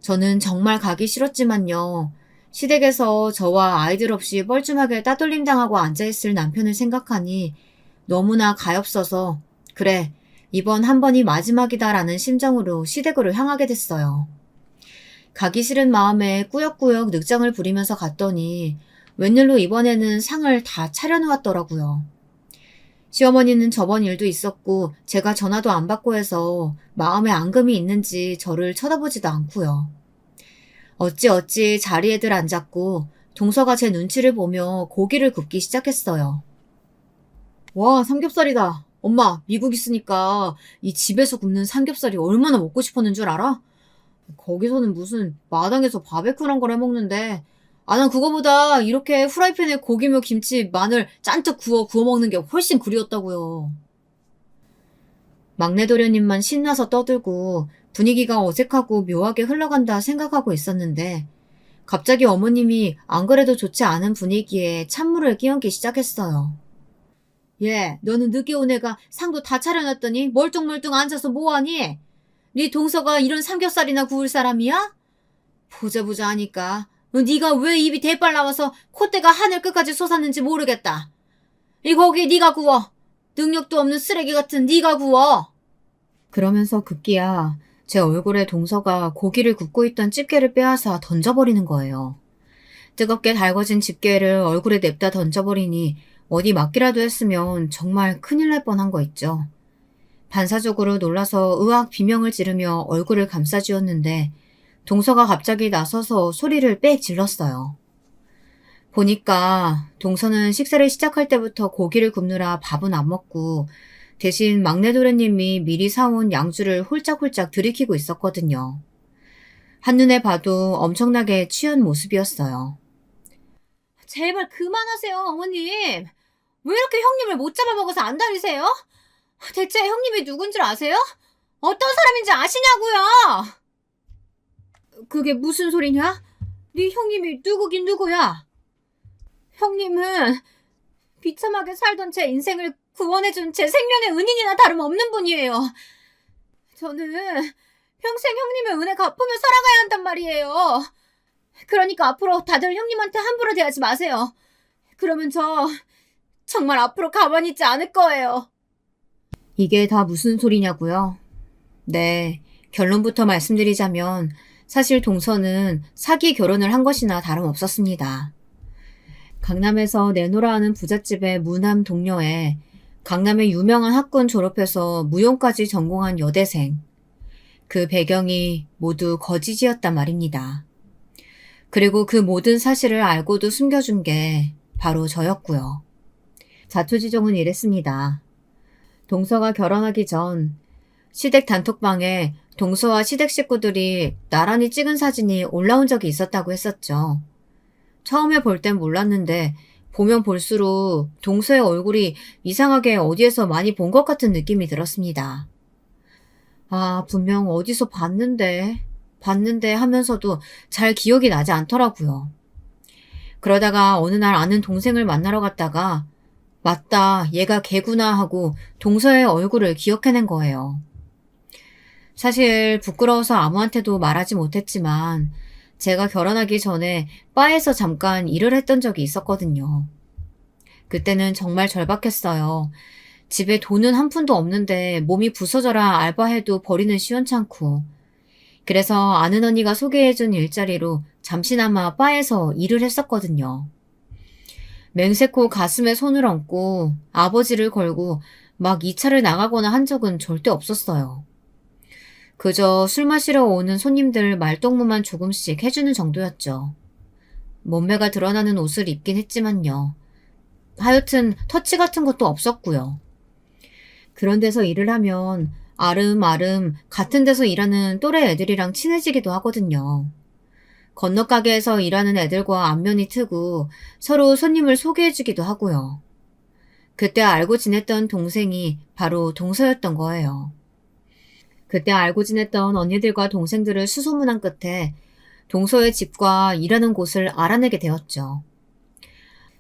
저는 정말 가기 싫었지만요. 시댁에서 저와 아이들 없이 뻘쭘하게 따돌림 당하고 앉아있을 남편을 생각하니 너무나 가엾어서 그래, 이번 한 번이 마지막이다라는 심정으로 시댁으로 향하게 됐어요. 가기 싫은 마음에 꾸역꾸역 늑장을 부리면서 갔더니 웬일로 이번에는 상을 다 차려놓았더라고요. 시어머니는 저번 일도 있었고 제가 전화도 안 받고 해서 마음에 앙금이 있는지 저를 쳐다보지도 않고요. 어찌어찌 자리에들 앉았고 동서가 제 눈치를 보며 고기를 굽기 시작했어요. 와, 삼겹살이다. 엄마, 미국 있으니까 이 집에서 굽는 삼겹살이 얼마나 먹고 싶었는 줄 알아? 거기서는 무슨 마당에서 바베큐란 걸 해먹는데 난 그거보다 이렇게 후라이팬에 고기며 김치, 마늘 짠뜩 구워 먹는 게 훨씬 그리웠다고요. 막내 도련님만 신나서 떠들고 분위기가 어색하고 묘하게 흘러간다 생각하고 있었는데 갑자기 어머님이 안 그래도 좋지 않은 분위기에 찬물을 끼얹기 시작했어요. 얘, 너는 늦게 온 애가 상도 다 차려놨더니 멀뚱멀뚱 앉아서 뭐하니? 네 동서가 이런 삼겹살이나 구울 사람이야? 보자 하니까 네가 왜 입이 대빨 나와서 콧대가 하늘 끝까지 솟았는지 모르겠다. 이 고기 네가 구워. 능력도 없는 쓰레기 같은 네가 구워. 그러면서 급기야 제 얼굴에 동서가 고기를 굽고 있던 집게를 빼앗아 던져버리는 거예요. 뜨겁게 달궈진 집게를 얼굴에 냅다 던져버리니 어디 맞기라도 했으면 정말 큰일 날 뻔한 거 있죠. 반사적으로 놀라서 으악 비명을 지르며 얼굴을 감싸쥐었는데 동서가 갑자기 나서서 소리를 빽 질렀어요. 보니까 동서는 식사를 시작할 때부터 고기를 굽느라 밥은 안 먹고 대신 막내 도련님이 미리 사온 양주를 홀짝홀짝 들이키고 있었거든요. 한눈에 봐도 엄청나게 취한 모습이었어요. 제발 그만하세요, 어머님. 왜 이렇게 형님을 못 잡아먹어서 안달이세요? 대체 형님이 누군 줄 아세요? 어떤 사람인지 아시냐고요? 그게 무슨 소리냐? 네 형님이 누구긴 누구야? 형님은 비참하게 살던 제 인생을 구원해준 제 생명의 은인이나 다름없는 분이에요. 저는 평생 형님의 은혜 갚으며 살아가야 한단 말이에요. 그러니까 앞으로 다들 형님한테 함부로 대하지 마세요. 그러면 저 정말 앞으로 가만히 있지 않을 거예요. 이게 다 무슨 소리냐고요? 네, 결론부터 말씀드리자면 사실 동서는 사기 결혼을 한 것이나 다름없었습니다. 강남에서 내노라 하는 부잣집의 무남 동료에 강남의 유명한 학군 졸업해서 무용까지 전공한 여대생. 그 배경이 모두 거짓이었단 말입니다. 그리고 그 모든 사실을 알고도 숨겨준 게 바로 저였고요. 자초지종은 이랬습니다. 동서가 결혼하기 전 시댁 단톡방에 동서와 시댁 식구들이 나란히 찍은 사진이 올라온 적이 있었다고 했었죠. 처음에 볼 땐 몰랐는데 보면 볼수록 동서의 얼굴이 이상하게 어디에서 많이 본 것 같은 느낌이 들었습니다. 아, 분명 어디서 봤는데 하면서도 잘 기억이 나지 않더라고요. 그러다가 어느 날 아는 동생을 만나러 갔다가 맞다, 얘가 걔구나 하고 동서의 얼굴을 기억해낸 거예요. 사실 부끄러워서 아무한테도 말하지 못했지만 제가 결혼하기 전에 바에서 잠깐 일을 했던 적이 있었거든요. 그때는 정말 절박했어요. 집에 돈은 한 푼도 없는데 몸이 부서져라 알바해도 벌이는 시원찮고. 그래서 아는 언니가 소개해준 일자리로 잠시나마 바에서 일을 했었거든요. 맹세코 가슴에 손을 얹고 아버지를 걸고 막 2차를 나가거나 한 적은 절대 없었어요. 그저 술 마시러 오는 손님들 말동무만 조금씩 해주는 정도였죠. 몸매가 드러나는 옷을 입긴 했지만요. 하여튼 터치 같은 것도 없었고요. 그런 데서 일을 하면 아름아름 같은 데서 일하는 또래 애들이랑 친해지기도 하거든요. 건너 가게에서 일하는 애들과 안면이 트고 서로 손님을 소개해주기도 하고요. 그때 알고 지냈던 동생이 바로 동서였던 거예요. 그때 알고 지냈던 언니들과 동생들을 수소문한 끝에 동서의 집과 일하는 곳을 알아내게 되었죠.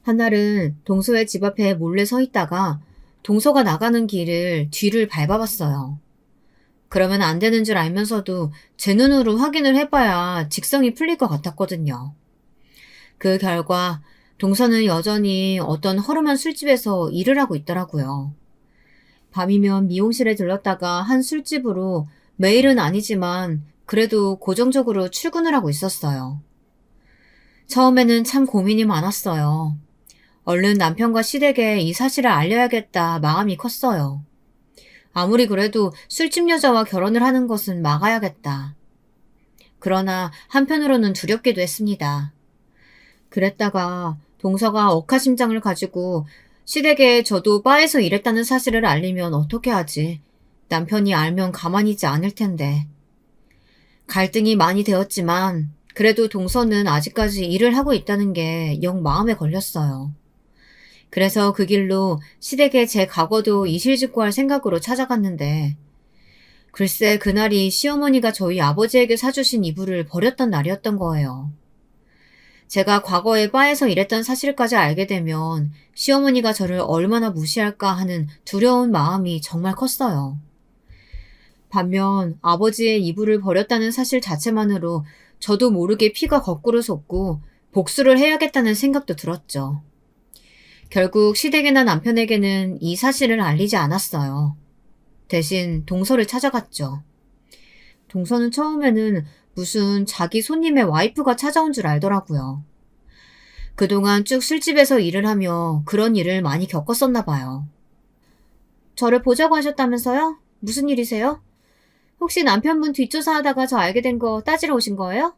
한날은 동서의 집 앞에 몰래 서 있다가 동서가 나가는 길을 뒤를 밟아봤어요. 그러면 안 되는 줄 알면서도 제 눈으로 확인을 해봐야 직성이 풀릴 것 같았거든요. 그 결과 동서는 여전히 어떤 허름한 술집에서 일을 하고 있더라고요. 밤이면 미용실에 들렀다가 한 술집으로 매일은 아니지만 그래도 고정적으로 출근을 하고 있었어요. 처음에는 참 고민이 많았어요. 얼른 남편과 시댁에 이 사실을 알려야겠다 마음이 컸어요. 아무리 그래도 술집 여자와 결혼을 하는 것은 막아야겠다. 그러나 한편으로는 두렵기도 했습니다. 그랬다가 동서가 억하심장을 가지고 시댁에 저도 바에서 일했다는 사실을 알리면 어떻게 하지? 남편이 알면 가만히 있지 않을 텐데. 갈등이 많이 되었지만 그래도 동서는 아직까지 일을 하고 있다는 게 영 마음에 걸렸어요. 그래서 그 길로 시댁에 제 과거도 이실직고할 생각으로 찾아갔는데 글쎄 그날이 시어머니가 저희 아버지에게 사주신 이불을 버렸던 날이었던 거예요. 제가 과거에 바에서 일했던 사실까지 알게 되면 시어머니가 저를 얼마나 무시할까 하는 두려운 마음이 정말 컸어요. 반면 아버지의 이불을 버렸다는 사실 자체만으로 저도 모르게 피가 거꾸로 솟고 복수를 해야겠다는 생각도 들었죠. 결국 시댁이나 남편에게는 이 사실을 알리지 않았어요. 대신 동서를 찾아갔죠. 동서는 처음에는 무슨 자기 손님의 와이프가 찾아온 줄 알더라고요. 그동안 쭉 술집에서 일을 하며 그런 일을 많이 겪었었나 봐요. 저를 보자고 하셨다면서요? 무슨 일이세요? 혹시 남편분 뒷조사하다가 저 알게 된 거 따지러 오신 거예요?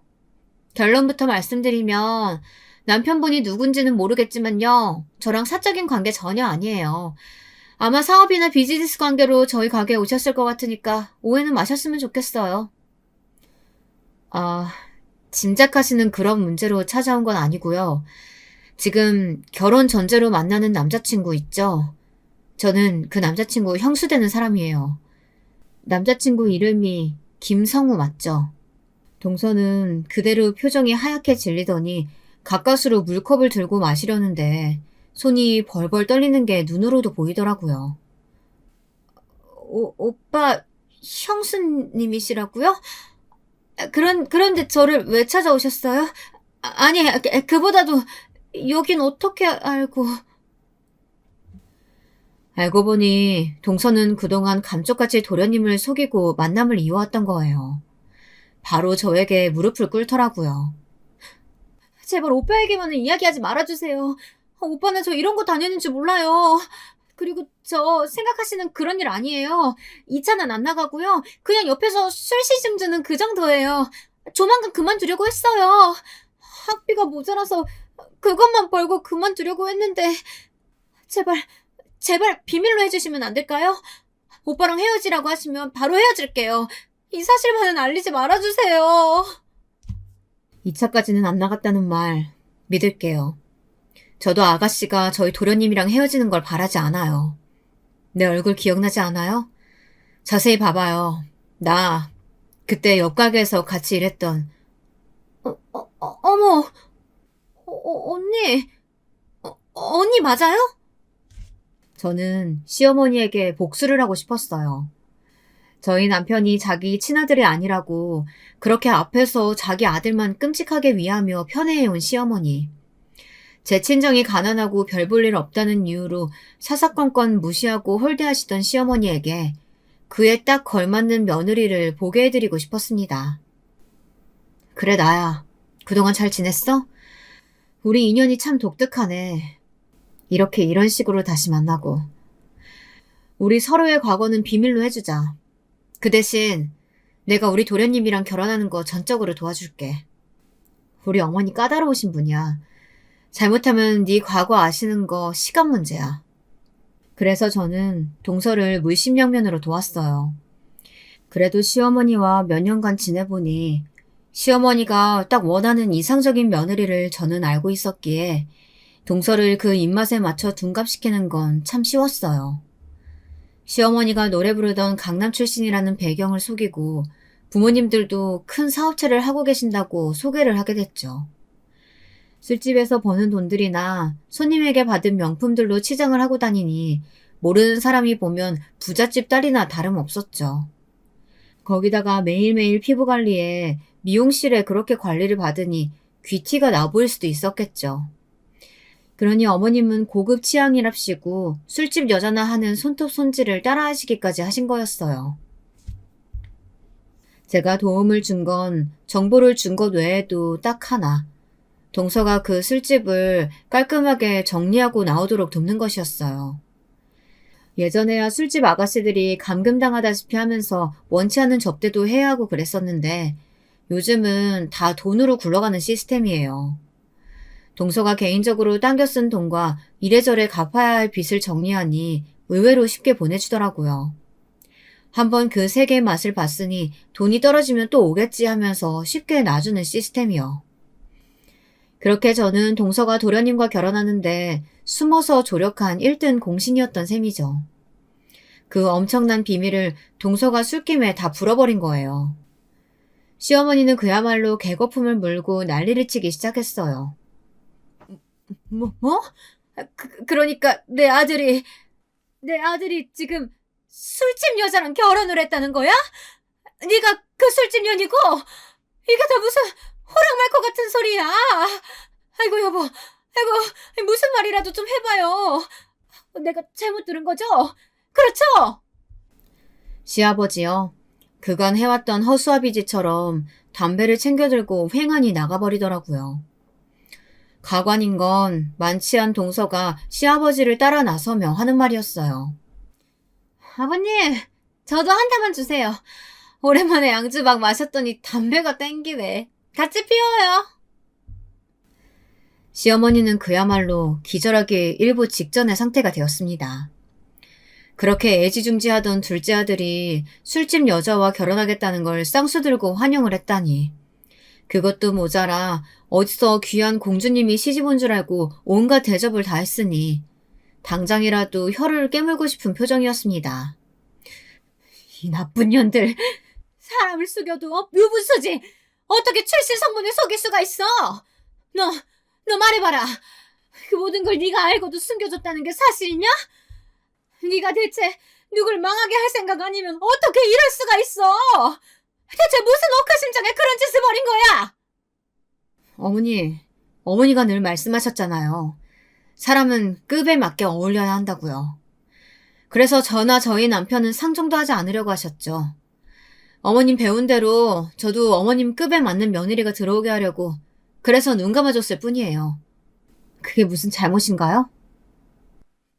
결론부터 말씀드리면 남편분이 누군지는 모르겠지만요. 저랑 사적인 관계 전혀 아니에요. 아마 사업이나 비즈니스 관계로 저희 가게에 오셨을 것 같으니까 오해는 마셨으면 좋겠어요. 아, 짐작하시는 그런 문제로 찾아온 건 아니고요. 지금 결혼 전제로 만나는 남자친구 있죠? 저는 그 남자친구 형수 되는 사람이에요. 남자친구 이름이 김성우 맞죠? 동서는 그대로 표정이 하얗게 질리더니 가까스로 물컵을 들고 마시려는데 손이 벌벌 떨리는 게 눈으로도 보이더라고요. 오빠 형수님이시라고요? 그런데 저를 왜 찾아오셨어요? 아니, 그보다도 여긴 어떻게 알고... 알고 보니 동서는 그동안 감쪽같이 도련님을 속이고 만남을 이어왔던 거예요. 바로 저에게 무릎을 꿇더라고요. 제발 오빠에게만은 이야기하지 말아주세요. 오빠는 저 이런 거 다니는 줄 몰라요. 그리고 저 생각하시는 그런 일 아니에요. 2차는 안 나가고요. 그냥 옆에서 술 시중 드는 그 정도예요. 조만간 그만두려고 했어요. 학비가 모자라서 그것만 벌고 그만두려고 했는데 제발 비밀로 해주시면 안 될까요? 오빠랑 헤어지라고 하시면 바로 헤어질게요. 이 사실만은 알리지 말아주세요. 2차까지는 안 나갔다는 말 믿을게요. 저도 아가씨가 저희 도련님이랑 헤어지는 걸 바라지 않아요. 내 얼굴 기억나지 않아요? 자세히 봐봐요. 나 그때 옆 가게에서 같이 일했던 어머 언니 언니 맞아요? 저는 시어머니에게 복수를 하고 싶었어요. 저희 남편이 자기 친아들이 아니라고 그렇게 앞에서 자기 아들만 끔찍하게 위하며 편애해온 시어머니. 제 친정이 가난하고 별 볼 일 없다는 이유로 사사건건 무시하고 홀대하시던 시어머니에게 그에 딱 걸맞는 며느리를 보게 해드리고 싶었습니다. 그래 나야. 그동안 잘 지냈어? 우리 인연이 참 독특하네. 이렇게 이런 식으로 다시 만나고. 우리 서로의 과거는 비밀로 해주자. 그 대신 내가 우리 도련님이랑 결혼하는 거 전적으로 도와줄게. 우리 어머니 까다로우신 분이야. 잘못하면 네 과거 아시는 거 시간 문제야. 그래서 저는 동서를 물심양면으로 도왔어요. 그래도 시어머니와 몇 년간 지내보니 시어머니가 딱 원하는 이상적인 며느리를 저는 알고 있었기에 동서를 그 입맛에 맞춰 둔갑시키는 건 참 쉬웠어요. 시어머니가 노래 부르던 강남 출신이라는 배경을 속이고 부모님들도 큰 사업체를 하고 계신다고 소개를 하게 됐죠. 술집에서 버는 돈들이나 손님에게 받은 명품들로 치장을 하고 다니니 모르는 사람이 보면 부잣집 딸이나 다름없었죠. 거기다가 매일매일 피부관리에 미용실에 그렇게 관리를 받으니 귀티가 나보일 수도 있었겠죠. 그러니 어머님은 고급 취향이랍시고 술집 여자나 하는 손톱 손질을 따라하시기까지 하신 거였어요. 제가 도움을 준 건 정보를 준 것 외에도 딱 하나. 동서가 그 술집을 깔끔하게 정리하고 나오도록 돕는 것이었어요. 예전에야 술집 아가씨들이 감금당하다시피 하면서 원치 않는 접대도 해야 하고 그랬었는데 요즘은 다 돈으로 굴러가는 시스템이에요. 동서가 개인적으로 당겨 쓴 돈과 이래저래 갚아야 할 빚을 정리하니 의외로 쉽게 보내주더라고요. 한번 그 세계의 맛을 봤으니 돈이 떨어지면 또 오겠지 하면서 쉽게 놔주는 시스템이요. 그렇게 저는 동서가 도련님과 결혼하는데 숨어서 조력한 1등 공신이었던 셈이죠. 그 엄청난 비밀을 동서가 술김에 다 풀어버린 거예요. 시어머니는 그야말로 개거품을 물고 난리를 치기 시작했어요. 뭐? 그러니까 내 아들이 지금 술집 여자랑 결혼을 했다는 거야? 네가 그 술집 년이고? 이게 다 무슨 호랑말 것 같은 소리야. 아이고 여보, 아이고 무슨 말이라도 좀 해봐요. 내가 잘못 들은 거죠? 그렇죠? 시아버지요. 그간 해왔던 허수아비지처럼 담배를 챙겨들고 횡하니 나가버리더라고요. 가관인 건 만취한 동서가 시아버지를 따라 나서며 하는 말이었어요. 아버님, 저도 한 대만 주세요. 오랜만에 양주 막 마셨더니 담배가 땡기네. 같이 피워요. 시어머니는 그야말로 기절하기 일보 직전의 상태가 되었습니다. 그렇게 애지중지하던 둘째 아들이 술집 여자와 결혼하겠다는 걸 쌍수 들고 환영을 했다니. 그것도 모자라 어디서 귀한 공주님이 시집 온 줄 알고 온갖 대접을 다 했으니 당장이라도 혀를 깨물고 싶은 표정이었습니다. 이 나쁜 년들, 사람을 속여도 묘분수지. 어떻게 출신 성분을 속일 수가 있어? 너 말해봐라. 그 모든 걸 네가 알고도 숨겨줬다는 게 사실이냐? 네가 대체 누굴 망하게 할 생각 아니면 어떻게 이럴 수가 있어? 대체 무슨 억하심장에 그런 짓을 벌인 거야? 어머니가 늘 말씀하셨잖아요. 사람은 급에 맞게 어울려야 한다고요. 그래서 저나 저희 남편은 상종도 하지 않으려고 하셨죠. 어머님 배운 대로 저도 어머님 급에 맞는 며느리가 들어오게 하려고 그래서 눈 감아줬을 뿐이에요. 그게 무슨 잘못인가요?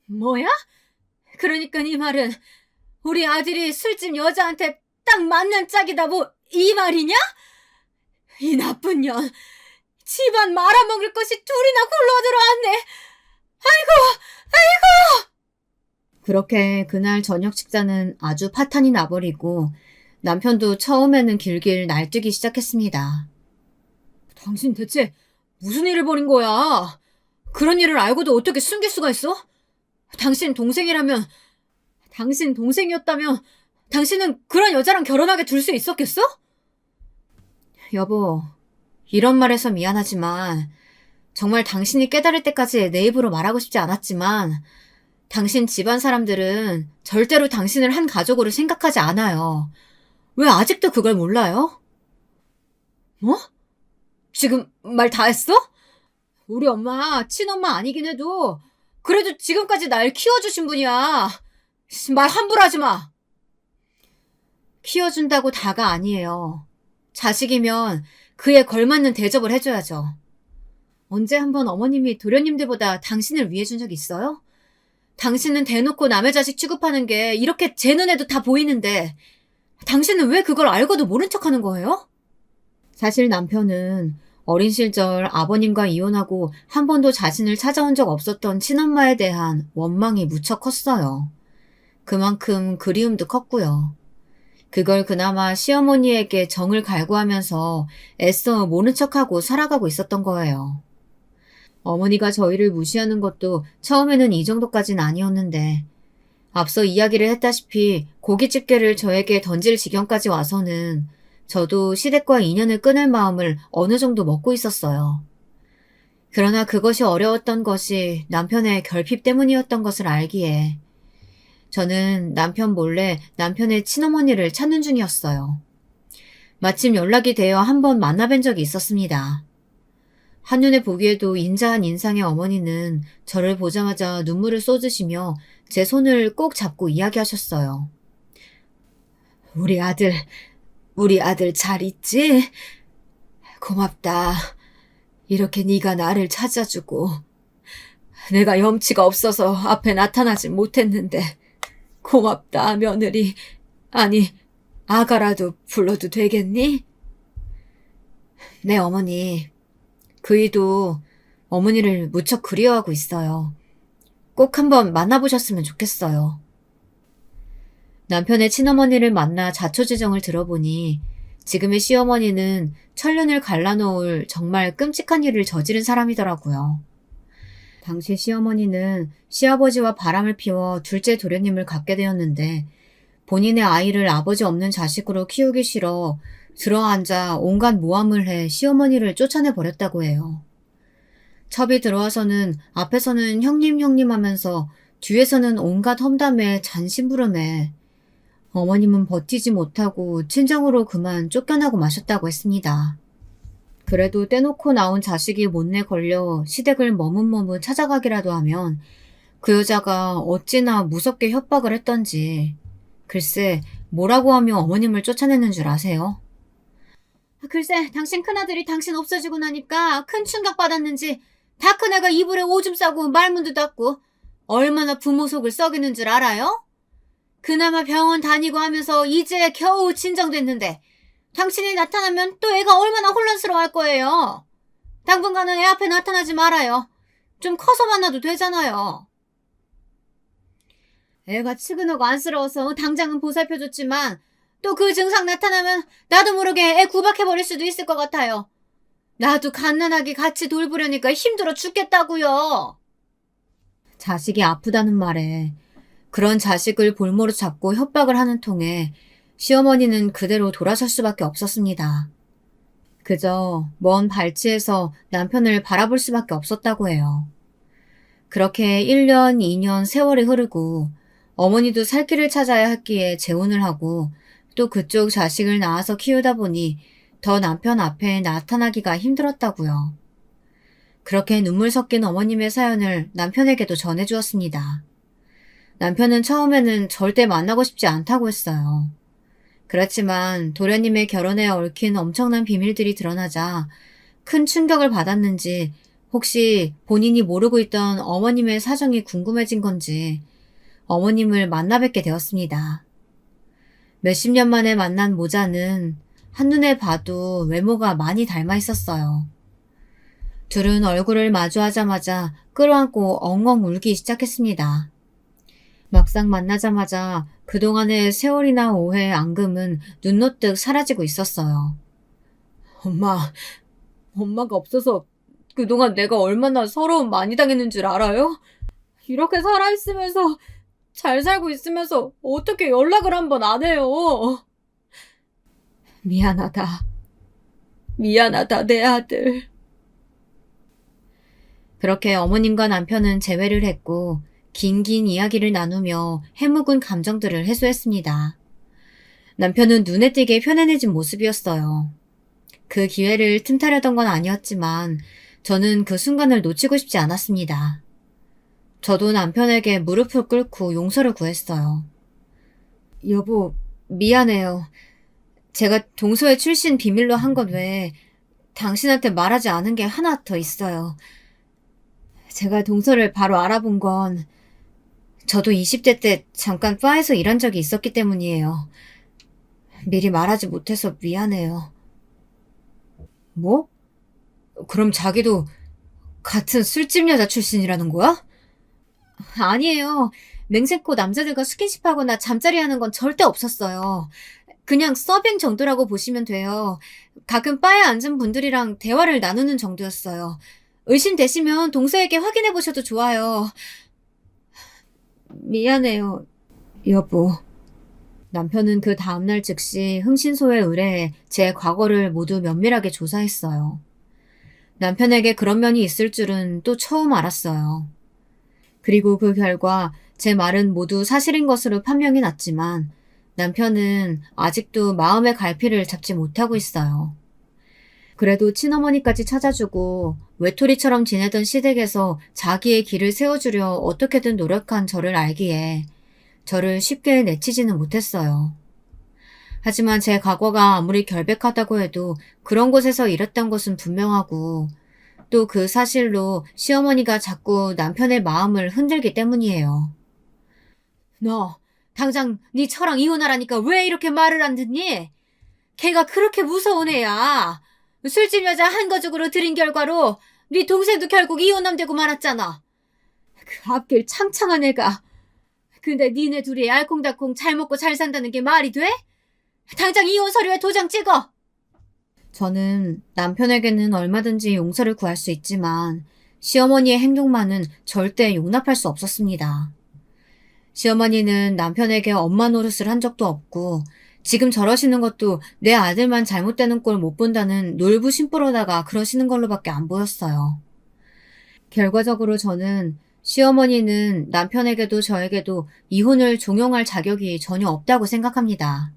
뭐야? 그러니까 네 말은 우리 아들이 술집 여자한테 딱 맞는 짝이다 이 말이냐? 이 나쁜 년, 집안 말아먹을 것이 둘이나 굴러들어왔네. 아이고. 그렇게 그날 저녁 식사는 아주 파탄이 나버리고 남편도 처음에는 길길 날뛰기 시작했습니다. 당신 대체 무슨 일을 벌인 거야? 그런 일을 알고도 어떻게 숨길 수가 있어? 당신 동생이었다면 당신은 그런 여자랑 결혼하게 둘 수 있었겠어? 여보, 이런 말해서 미안하지만 정말 당신이 깨달을 때까지 내 입으로 말하고 싶지 않았지만 당신 집안 사람들은 절대로 당신을 한 가족으로 생각하지 않아요. 왜 아직도 그걸 몰라요? 뭐? 지금 말 다 했어? 우리 엄마 친엄마 아니긴 해도 그래도 지금까지 날 키워주신 분이야. 말 함부로 하지 마. 키워준다고 다가 아니에요. 자식이면 그에 걸맞는 대접을 해줘야죠. 언제 한번 어머님이 도련님들보다 당신을 위해준 적 있어요? 당신은 대놓고 남의 자식 취급하는 게 이렇게 제 눈에도 다 보이는데 당신은 왜 그걸 알고도 모른 척하는 거예요? 사실 남편은 어린 시절 아버님과 이혼하고 한 번도 자신을 찾아온 적 없었던 친엄마에 대한 원망이 무척 컸어요. 그만큼 그리움도 컸고요. 그걸 그나마 시어머니에게 정을 갈구하면서 애써 모른 척하고 살아가고 있었던 거예요. 어머니가 저희를 무시하는 것도 처음에는 이 정도까진 아니었는데 앞서 이야기를 했다시피 고깃집게를 저에게 던질 지경까지 와서는 저도 시댁과 인연을 끊을 마음을 어느 정도 먹고 있었어요. 그러나 그것이 어려웠던 것이 남편의 결핍 때문이었던 것을 알기에 저는 남편 몰래 남편의 친어머니를 찾는 중이었어요. 마침 연락이 되어 한번 만나뵌 적이 있었습니다. 한눈에 보기에도 인자한 인상의 어머니는 저를 보자마자 눈물을 쏟으시며 제 손을 꼭 잡고 이야기하셨어요. 우리 아들 잘 있지? 고맙다. 이렇게 네가 나를 찾아주고 내가 염치가 없어서 앞에 나타나지 못했는데 고맙다, 며느리. 아니, 아가라도 불러도 되겠니? 네, 어머니. 그이도 어머니를 무척 그리워하고 있어요. 꼭 한번 만나보셨으면 좋겠어요. 남편의 친어머니를 만나 자초지정을 들어보니 지금의 시어머니는 천륜을 갈라놓을 정말 끔찍한 일을 저지른 사람이더라고요. 당시 시어머니는 시아버지와 바람을 피워 둘째 도련님을 갖게 되었는데 본인의 아이를 아버지 없는 자식으로 키우기 싫어 들어앉아 온갖 모함을 해 시어머니를 쫓아내 버렸다고 해요. 첩이 들어와서는 앞에서는 형님 하면서 뒤에서는 온갖 험담에 잔심부름해 어머님은 버티지 못하고 친정으로 그만 쫓겨나고 마셨다고 했습니다. 그래도 떼놓고 나온 자식이 못내 걸려 시댁을 머뭇머뭇 찾아가기라도 하면 그 여자가 어찌나 무섭게 협박을 했던지 글쎄 뭐라고 하며 어머님을 쫓아내는 줄 아세요? 글쎄 당신 큰아들이 당신 없어지고 나니까 큰 충격받았는지 다 큰애가 이불에 오줌 싸고 말문도 닫고 얼마나 부모 속을 썩이는 줄 알아요? 그나마 병원 다니고 하면서 이제 겨우 진정됐는데 당신이 나타나면 또 애가 얼마나 혼란스러워할 거예요. 당분간은 애 앞에 나타나지 말아요. 좀 커서 만나도 되잖아요. 애가 측은하고 안쓰러워서 당장은 보살펴줬지만 또 그 증상 나타나면 나도 모르게 애 구박해버릴 수도 있을 것 같아요. 나도 갓난아기 같이 돌보려니까 힘들어 죽겠다고요. 자식이 아프다는 말에 그런 자식을 볼모로 잡고 협박을 하는 통에 시어머니는 그대로 돌아설 수밖에 없었습니다. 그저 먼 발치에서 남편을 바라볼 수밖에 없었다고 해요. 그렇게 1년, 2년 세월이 흐르고 어머니도 살 길을 찾아야 했기에 재혼을 하고 또 그쪽 자식을 낳아서 키우다 보니 더 남편 앞에 나타나기가 힘들었다고요. 그렇게 눈물 섞인 어머님의 사연을 남편에게도 전해주었습니다. 남편은 처음에는 절대 만나고 싶지 않다고 했어요. 그렇지만 도련님의 결혼에 얽힌 엄청난 비밀들이 드러나자 큰 충격을 받았는지 혹시 본인이 모르고 있던 어머님의 사정이 궁금해진 건지 어머님을 만나 뵙게 되었습니다. 몇십 년 만에 만난 모자는 한눈에 봐도 외모가 많이 닮아 있었어요. 둘은 얼굴을 마주하자마자 끌어안고 엉엉 울기 시작했습니다. 막상 만나자마자 그동안의 세월이나 오해, 앙금은 눈 놓듯 사라지고 있었어요. 엄마가 없어서 그동안 내가 얼마나 서러움 많이 당했는 줄 알아요? 이렇게 살아있으면서 잘 살고 있으면서 어떻게 연락을 한 번 안 해요? 미안하다, 내 아들. 그렇게 어머님과 남편은 재회를 했고 긴긴 이야기를 나누며 해묵은 감정들을 해소했습니다. 남편은 눈에 띄게 편안해진 모습이었어요. 그 기회를 틈타려던 건 아니었지만 저는 그 순간을 놓치고 싶지 않았습니다. 저도 남편에게 무릎을 꿇고 용서를 구했어요. 여보, 미안해요. 제가 동서의 출신 비밀로 한 것 외에 당신한테 말하지 않은 게 하나 더 있어요. 제가 동서를 바로 알아본 건 저도 20대 때 잠깐 바에서 일한 적이 있었기 때문이에요. 미리 말하지 못해서 미안해요. 뭐? 그럼 자기도 같은 술집 여자 출신이라는 거야? 아니에요. 맹세코 남자들과 스킨십하거나 잠자리 하는 건 절대 없었어요. 그냥 서빙 정도라고 보시면 돼요. 가끔 바에 앉은 분들이랑 대화를 나누는 정도였어요. 의심되시면 동서에게 확인해 보셔도 좋아요. 미안해요, 여보. 남편은 그 다음날 즉시 흥신소에 의뢰해 제 과거를 모두 면밀하게 조사했어요. 남편에게 그런 면이 있을 줄은 또 처음 알았어요. 그리고 그 결과 제 말은 모두 사실인 것으로 판명이 났지만 남편은 아직도 마음의 갈피를 잡지 못하고 있어요. 그래도 친어머니까지 찾아주고 외톨이처럼 지내던 시댁에서 자기의 길을 세워주려 어떻게든 노력한 저를 알기에 저를 쉽게 내치지는 못했어요. 하지만 제 과거가 아무리 결백하다고 해도 그런 곳에서 일했던 것은 분명하고 또 그 사실로 시어머니가 자꾸 남편의 마음을 흔들기 때문이에요. 너 당장 네 처랑 이혼하라니까 왜 이렇게 말을 안 듣니? 걔가 그렇게 무서운 애야. 술집 여자 한 가족으로 들인 결과로 네 동생도 결국 이혼남 되고 말았잖아. 그 앞길 창창한 애가. 근데 니네 둘이 알콩달콩 잘 먹고 잘 산다는 게 말이 돼? 당장 이혼 서류에 도장 찍어. 저는 남편에게는 얼마든지 용서를 구할 수 있지만 시어머니의 행동만은 절대 용납할 수 없었습니다. 시어머니는 남편에게 엄마 노릇을 한 적도 없고 지금 저러시는 것도 내 아들만 잘못되는 꼴 못 본다는 놀부심부로다가 그러시는 걸로밖에 안 보였어요. 결과적으로 저는 시어머니는 남편에게도 저에게도 이혼을 종용할 자격이 전혀 없다고 생각합니다.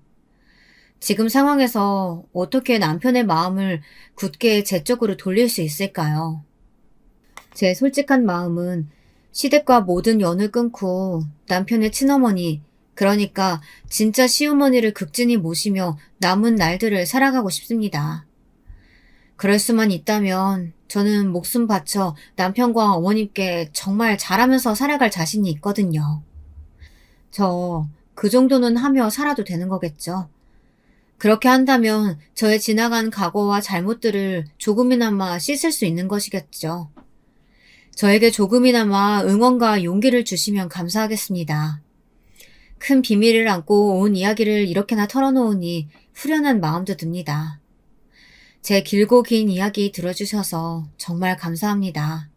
지금 상황에서 어떻게 남편의 마음을 굳게 제 쪽으로 돌릴 수 있을까요? 제 솔직한 마음은 시댁과 모든 연을 끊고 남편의 친어머니, 그러니까 진짜 시어머니를 극진히 모시며 남은 날들을 살아가고 싶습니다. 그럴 수만 있다면 저는 목숨 바쳐 남편과 어머님께 정말 잘하면서 살아갈 자신이 있거든요. 저 그 정도는 하며 살아도 되는 거겠죠. 그렇게 한다면 저의 지나간 과거와 잘못들을 조금이나마 씻을 수 있는 것이겠죠. 저에게 조금이나마 응원과 용기를 주시면 감사하겠습니다. 큰 비밀을 안고 온 이야기를 이렇게나 털어놓으니 후련한 마음도 듭니다. 제 길고 긴 이야기 들어주셔서 정말 감사합니다.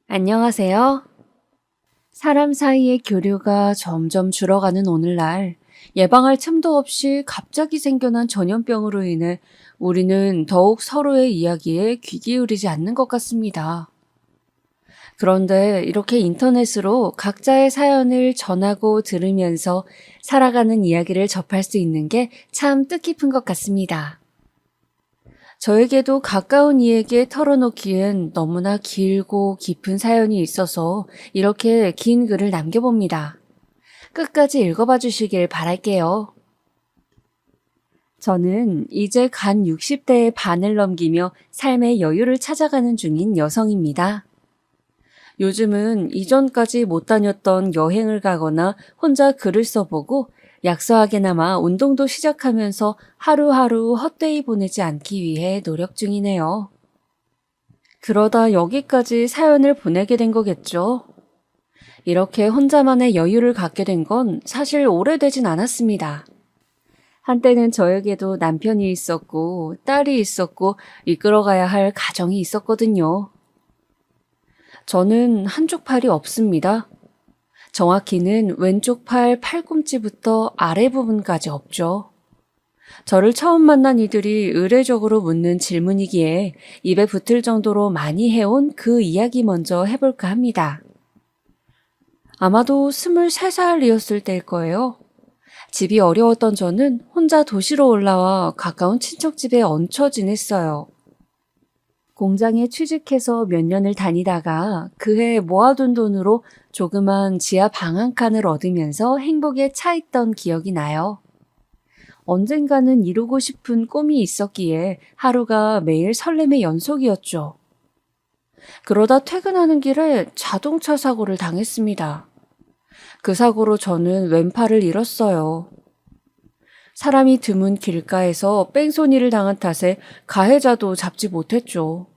안녕하세요. 사람 사이의 교류가 점점 줄어가는 오늘날 예방할 틈도 없이 갑자기 생겨난 전염병으로 인해 우리는 더욱 서로의 이야기에 귀 기울이지 않는 것 같습니다. 그런데 이렇게 인터넷으로 각자의 사연을 전하고 들으면서 살아가는 이야기를 접할 수 있는 게 참 뜻깊은 것 같습니다. 저에게도 가까운 이에게 털어놓기엔 너무나 길고 깊은 사연이 있어서 이렇게 긴 글을 남겨봅니다. 끝까지 읽어봐 주시길 바랄게요. 저는 이제 간 60대의 반을 넘기며 삶의 여유를 찾아가는 중인 여성입니다. 요즘은 이전까지 못 다녔던 여행을 가거나 혼자 글을 써보고 약소하게나마 운동도 시작하면서 하루하루 헛되이 보내지 않기 위해 노력 중이네요. 그러다 여기까지 사연을 보내게 된 거겠죠. 이렇게 혼자만의 여유를 갖게 된 건 사실 오래되진 않았습니다. 한때는 저에게도 남편이 있었고 딸이 있었고 이끌어가야 할 가정이 있었거든요. 저는 한쪽 팔이 없습니다. 정확히는 왼쪽 팔 팔꿈치부터 아래 부분까지 없죠. 저를 처음 만난 이들이 의례적으로 묻는 질문이기에 입에 붙을 정도로 많이 해온 그 이야기 먼저 해볼까 합니다. 아마도 23살이었을 때일 거예요. 집이 어려웠던 저는 혼자 도시로 올라와 가까운 친척집에 얹혀 지냈어요. 공장에 취직해서 몇 년을 다니다가 그해 모아둔 돈으로 조그만 지하 방 한 칸을 얻으면서 행복에 차있던 기억이 나요. 언젠가는 이루고 싶은 꿈이 있었기에 하루가 매일 설렘의 연속이었죠. 그러다 퇴근하는 길에 자동차 사고를 당했습니다. 그 사고로 저는 왼팔을 잃었어요. 사람이 드문 길가에서 뺑소니를 당한 탓에 가해자도 잡지 못했죠.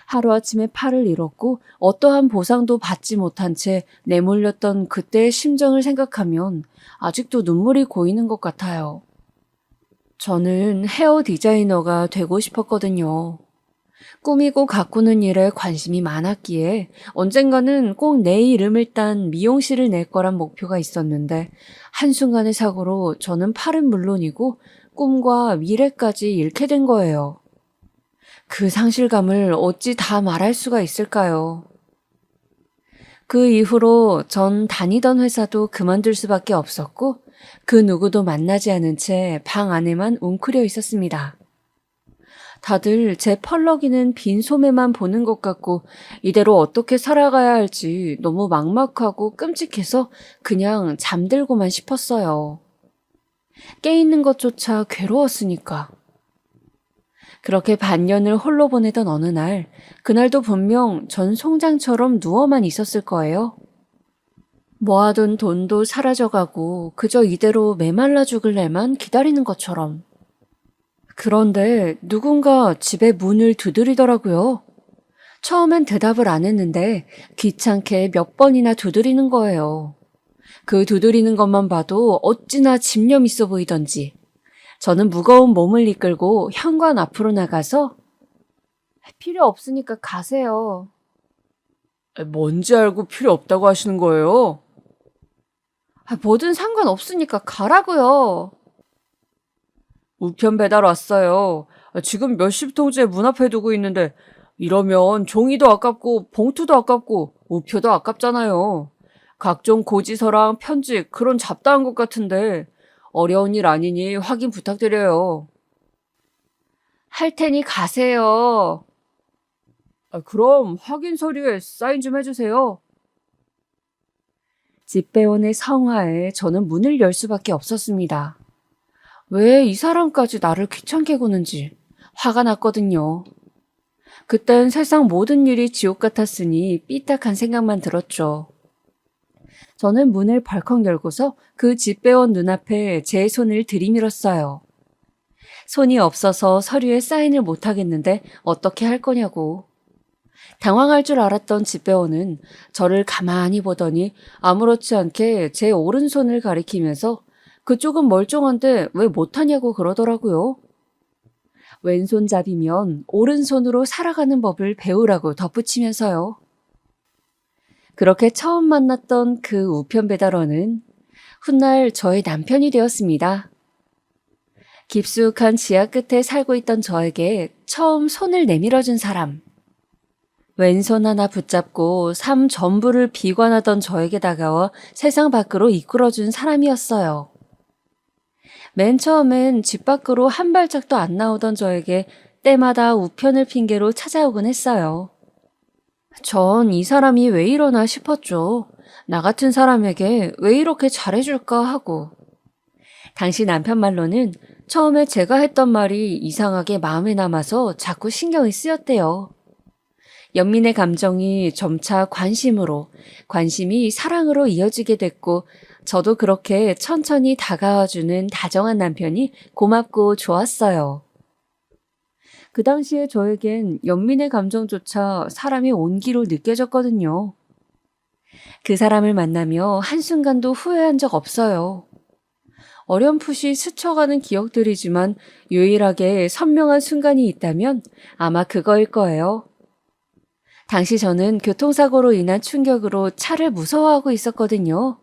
하루아침에 팔을 잃었고 어떠한 보상도 받지 못한 채 내몰렸던 그때의 심정을 생각하면 아직도 눈물이 고이는 것 같아요. 저는 헤어 디자이너가 되고 싶었거든요. 꾸미고 가꾸는 일에 관심이 많았기에 언젠가는 꼭 내 이름을 딴 미용실을 낼 거란 목표가 있었는데 한순간의 사고로 저는 팔은 물론이고 꿈과 미래까지 잃게 된 거예요. 그 상실감을 어찌 다 말할 수가 있을까요? 그 이후로 전 다니던 회사도 그만둘 수밖에 없었고 그 누구도 만나지 않은 채 방 안에만 웅크려 있었습니다. 다들 제 펄럭이는 빈 소매만 보는 것 같고 이대로 어떻게 살아가야 할지 너무 막막하고 끔찍해서 그냥 잠들고만 싶었어요. 깨 있는 것조차 괴로웠으니까. 그렇게 반년을 홀로 보내던 어느 날, 그날도 분명 전 송장처럼 누워만 있었을 거예요. 모아둔 돈도 사라져가고 그저 이대로 메말라 죽을 날만 기다리는 것처럼. 그런데 누군가 집에 문을 두드리더라고요. 처음엔 대답을 안 했는데 귀찮게 몇 번이나 두드리는 거예요. 그 두드리는 것만 봐도 어찌나 집념 있어 보이던지. 저는 무거운 몸을 이끌고 현관 앞으로 나가서 필요 없으니까 가세요. 뭔지 알고 필요 없다고 하시는 거예요? 뭐든 상관없으니까 가라고요. 우편 배달 왔어요. 지금 몇십 통째 문 앞에 두고 있는데 이러면 종이도 아깝고 봉투도 아깝고 우표도 아깝잖아요. 각종 고지서랑 편지 그런 잡다한 것 같은데 어려운 일 아니니 확인 부탁드려요. 할 테니 가세요. 그럼 확인 서류에 사인 좀 해주세요. 집배원의 성화에 저는 문을 열 수밖에 없었습니다. 왜 이 사람까지 나를 귀찮게 구는지 화가 났거든요. 그땐 세상 모든 일이 지옥 같았으니 삐딱한 생각만 들었죠. 저는 문을 벌컥 열고서 그 집배원 눈앞에 제 손을 들이밀었어요. 손이 없어서 서류에 사인을 못하겠는데 어떻게 할 거냐고. 당황할 줄 알았던 집배원은 저를 가만히 보더니 아무렇지 않게 제 오른손을 가리키면서 그쪽은 멀쩡한데 왜 못하냐고 그러더라고요. 왼손잡이면 오른손으로 살아가는 법을 배우라고 덧붙이면서요. 그렇게 처음 만났던 그 우편 배달원은 훗날 저의 남편이 되었습니다. 깊숙한 지하 끝에 살고 있던 저에게 처음 손을 내밀어준 사람. 왼손 하나 붙잡고 삶 전부를 비관하던 저에게 다가와 세상 밖으로 이끌어준 사람이었어요. 맨 처음엔 집 밖으로 한 발짝도 안 나오던 저에게 때마다 우편을 핑계로 찾아오곤 했어요. 전 이 사람이 왜 이러나 싶었죠. 나 같은 사람에게 왜 이렇게 잘해줄까 하고. 당시 남편 말로는 처음에 제가 했던 말이 이상하게 마음에 남아서 자꾸 신경이 쓰였대요. 연민의 감정이 점차 관심으로, 관심이 사랑으로 이어지게 됐고 저도 그렇게 천천히 다가와주는 다정한 남편이 고맙고 좋았어요. 그 당시에 저에겐 연민의 감정조차 사람이 온기로 느껴졌거든요. 그 사람을 만나며 한순간도 후회한 적 없어요. 어렴풋이 스쳐가는 기억들이지만 유일하게 선명한 순간이 있다면 아마 그거일 거예요. 당시 저는 교통사고로 인한 충격으로 차를 무서워하고 있었거든요.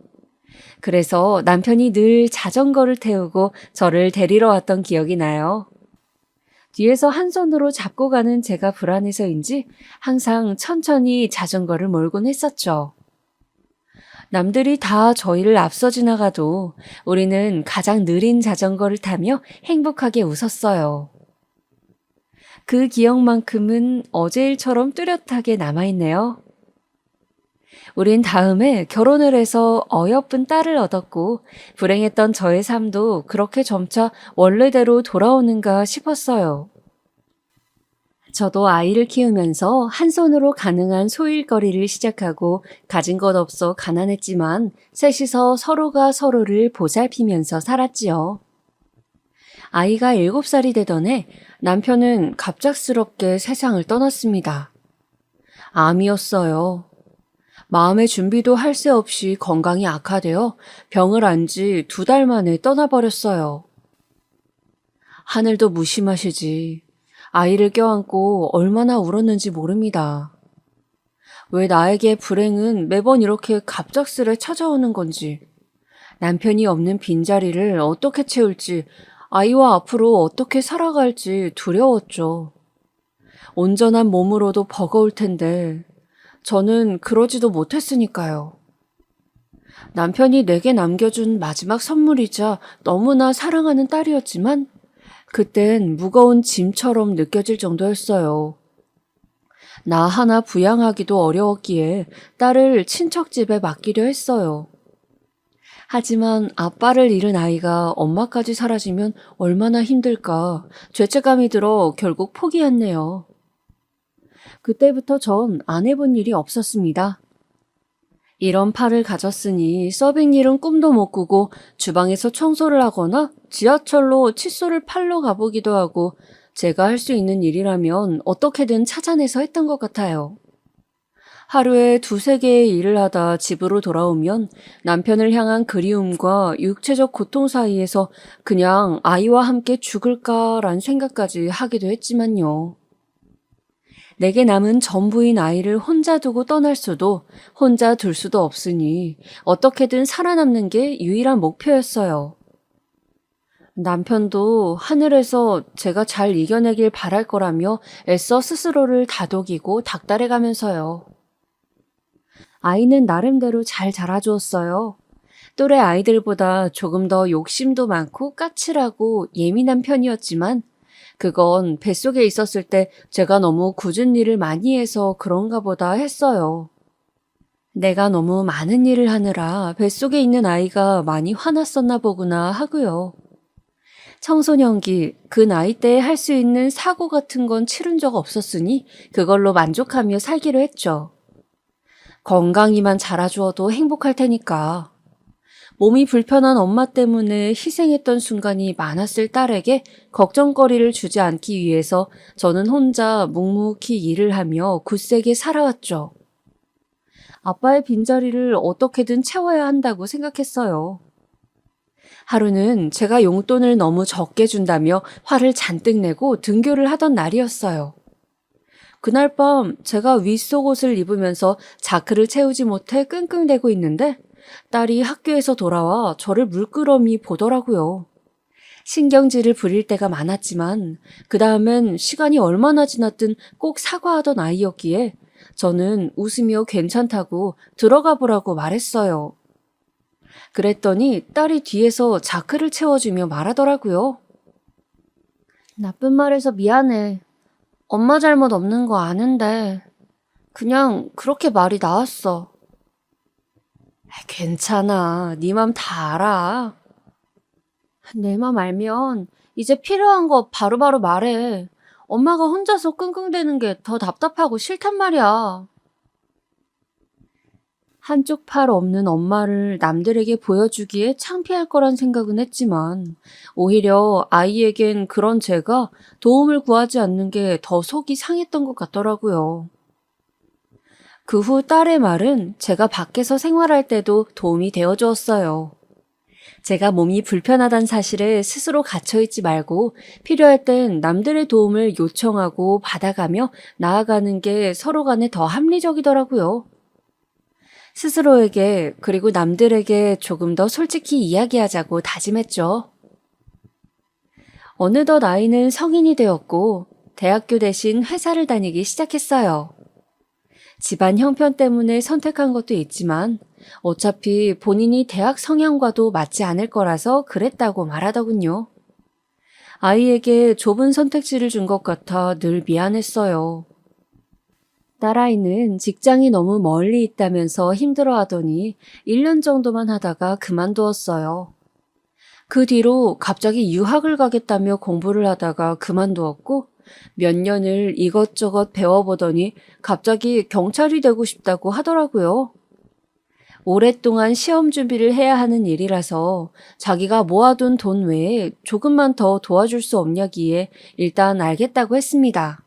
그래서 남편이 늘 자전거를 태우고 저를 데리러 왔던 기억이 나요. 뒤에서 한 손으로 잡고 가는 제가 불안해서인지 항상 천천히 자전거를 몰곤 했었죠. 남들이 다 저희를 앞서 지나가도 우리는 가장 느린 자전거를 타며 행복하게 웃었어요. 그 기억만큼은 어제 일처럼 뚜렷하게 남아있네요. 우린 다음에 결혼을 해서 어여쁜 딸을 얻었고 불행했던 저의 삶도 그렇게 점차 원래대로 돌아오는가 싶었어요. 저도 아이를 키우면서 한 손으로 가능한 소일거리를 시작하고 가진 것 없어 가난했지만 셋이서 서로가 서로를 보살피면서 살았지요. 아이가 7살이 되던 해 남편은 갑작스럽게 세상을 떠났습니다. 암이었어요. 마음의 준비도 할 새 없이 건강이 악화되어 병을 안 지 2달 만에 떠나버렸어요. 하늘도 무심하시지. 아이를 껴안고 얼마나 울었는지 모릅니다. 왜 나에게 불행은 매번 이렇게 갑작스레 찾아오는 건지, 남편이 없는 빈자리를 어떻게 채울지, 아이와 앞으로 어떻게 살아갈지 두려웠죠. 온전한 몸으로도 버거울 텐데 저는 그러지도 못했으니까요. 남편이 내게 남겨준 마지막 선물이자 너무나 사랑하는 딸이었지만 그땐 무거운 짐처럼 느껴질 정도였어요. 나 하나 부양하기도 어려웠기에 딸을 친척집에 맡기려 했어요. 하지만 아빠를 잃은 아이가 엄마까지 사라지면 얼마나 힘들까 죄책감이 들어 결국 포기했네요. 그때부터 전 안 해본 일이 없었습니다. 이런 팔을 가졌으니 서빙 일은 꿈도 못 꾸고 주방에서 청소를 하거나 지하철로 칫솔을 팔러 가보기도 하고 제가 할 수 있는 일이라면 어떻게든 찾아내서 했던 것 같아요. 하루에 두세 개의 일을 하다 집으로 돌아오면 남편을 향한 그리움과 육체적 고통 사이에서 그냥 아이와 함께 죽을까란 생각까지 하기도 했지만요. 내게 남은 전부인 아이를 혼자 두고 떠날 수도 혼자 둘 수도 없으니 어떻게든 살아남는 게 유일한 목표였어요. 남편도 하늘에서 제가 잘 이겨내길 바랄 거라며 애써 스스로를 다독이고 닥달해가면서요. 아이는 나름대로 잘 자라주었어요. 또래 아이들보다 조금 더 욕심도 많고 까칠하고 예민한 편이었지만 그건 뱃속에 있었을 때 제가 너무 굳은 일을 많이 해서 그런가 보다 했어요. 내가 너무 많은 일을 하느라 뱃속에 있는 아이가 많이 화났었나 보구나 하고요. 청소년기, 그 나이 때에 할 수 있는 사고 같은 건 치른 적 없었으니 그걸로 만족하며 살기로 했죠. 건강히만 자라주어도 행복할 테니까. 몸이 불편한 엄마 때문에 희생했던 순간이 많았을 딸에게 걱정거리를 주지 않기 위해서 저는 혼자 묵묵히 일을 하며 굳세게 살아왔죠. 아빠의 빈자리를 어떻게든 채워야 한다고 생각했어요. 하루는 제가 용돈을 너무 적게 준다며 화를 잔뜩 내고 등교를 하던 날이었어요. 그날 밤 제가 윗속옷을 입으면서 자크를 채우지 못해 끙끙대고 있는데 딸이 학교에서 돌아와 저를 물끄러미 보더라고요. 신경질을 부릴 때가 많았지만 그 다음엔 시간이 얼마나 지났든 꼭 사과하던 아이였기에 저는 웃으며 괜찮다고 들어가 보라고 말했어요. 그랬더니 딸이 뒤에서 자크를 채워주며 말하더라고요. 나쁜 말해서 미안해. 엄마 잘못 없는 거 아는데 그냥 그렇게 말이 나왔어. 괜찮아. 네 맘 다 알아. 내 맘 알면 이제 필요한 거 바로바로 말해. 엄마가 혼자서 끙끙대는 게 더 답답하고 싫단 말이야. 한쪽 팔 없는 엄마를 남들에게 보여주기에 창피할 거란 생각은 했지만 오히려 아이에겐 그런 제가 도움을 구하지 않는 게 더 속이 상했던 것 같더라고요. 그 후 딸의 말은 제가 밖에서 생활할 때도 도움이 되어 주었어요. 제가 몸이 불편하단 사실에 스스로 갇혀있지 말고 필요할 땐 남들의 도움을 요청하고 받아가며 나아가는 게 서로 간에 더 합리적이더라고요. 스스로에게 그리고 남들에게 조금 더 솔직히 이야기하자고 다짐했죠. 어느덧 아이는 성인이 되었고 대학교 대신 회사를 다니기 시작했어요. 집안 형편 때문에 선택한 것도 있지만 어차피 본인이 대학 성향과도 맞지 않을 거라서 그랬다고 말하더군요. 아이에게 좁은 선택지를 준 것 같아 늘 미안했어요. 딸아이는 직장이 너무 멀리 있다면서 힘들어하더니 1년 정도만 하다가 그만두었어요. 그 뒤로 갑자기 유학을 가겠다며 공부를 하다가 그만두었고 몇 년을 이것저것 배워보더니 갑자기 경찰이 되고 싶다고 하더라고요. 오랫동안 시험 준비를 해야 하는 일이라서 자기가 모아둔 돈 외에 조금만 더 도와줄 수 없냐기에 일단 알겠다고 했습니다.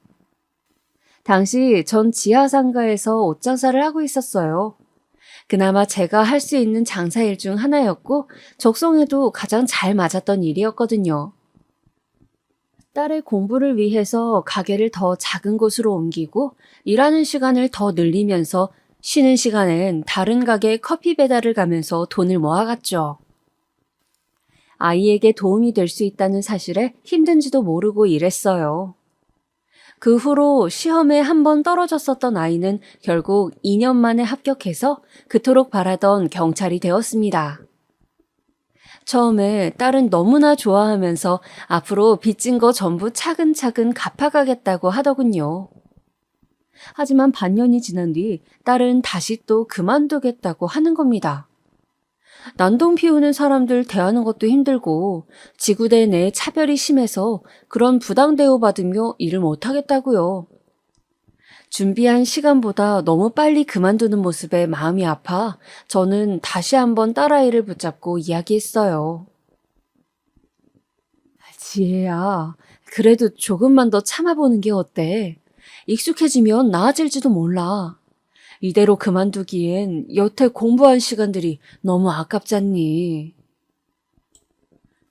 당시 전 지하상가에서 옷장사를 하고 있었어요. 그나마 제가 할 수 있는 장사일 중 하나였고 적성에도 가장 잘 맞았던 일이었거든요. 딸의 공부를 위해서 가게를 더 작은 곳으로 옮기고 일하는 시간을 더 늘리면서 쉬는 시간엔 다른 가게에 커피 배달을 가면서 돈을 모아갔죠. 아이에게 도움이 될 수 있다는 사실에 힘든지도 모르고 일했어요. 그 후로 시험에 한 번 떨어졌었던 아이는 결국 2년 만에 합격해서 그토록 바라던 경찰이 되었습니다. 처음에 딸은 너무나 좋아하면서 앞으로 빚진 거 전부 차근차근 갚아가겠다고 하더군요. 하지만 반년이 지난 뒤 딸은 다시 또 그만두겠다고 하는 겁니다. 난동 피우는 사람들 대하는 것도 힘들고 지구대 내 차별이 심해서 그런 부당 대우받으며 일을 못하겠다고요. 준비한 시간보다 너무 빨리 그만두는 모습에 마음이 아파 저는 다시 한번 딸아이를 붙잡고 이야기했어요. 지혜야, 그래도 조금만 더 참아보는 게 어때? 익숙해지면 나아질지도 몰라. 이대로 그만두기엔 여태 공부한 시간들이 너무 아깝잖니.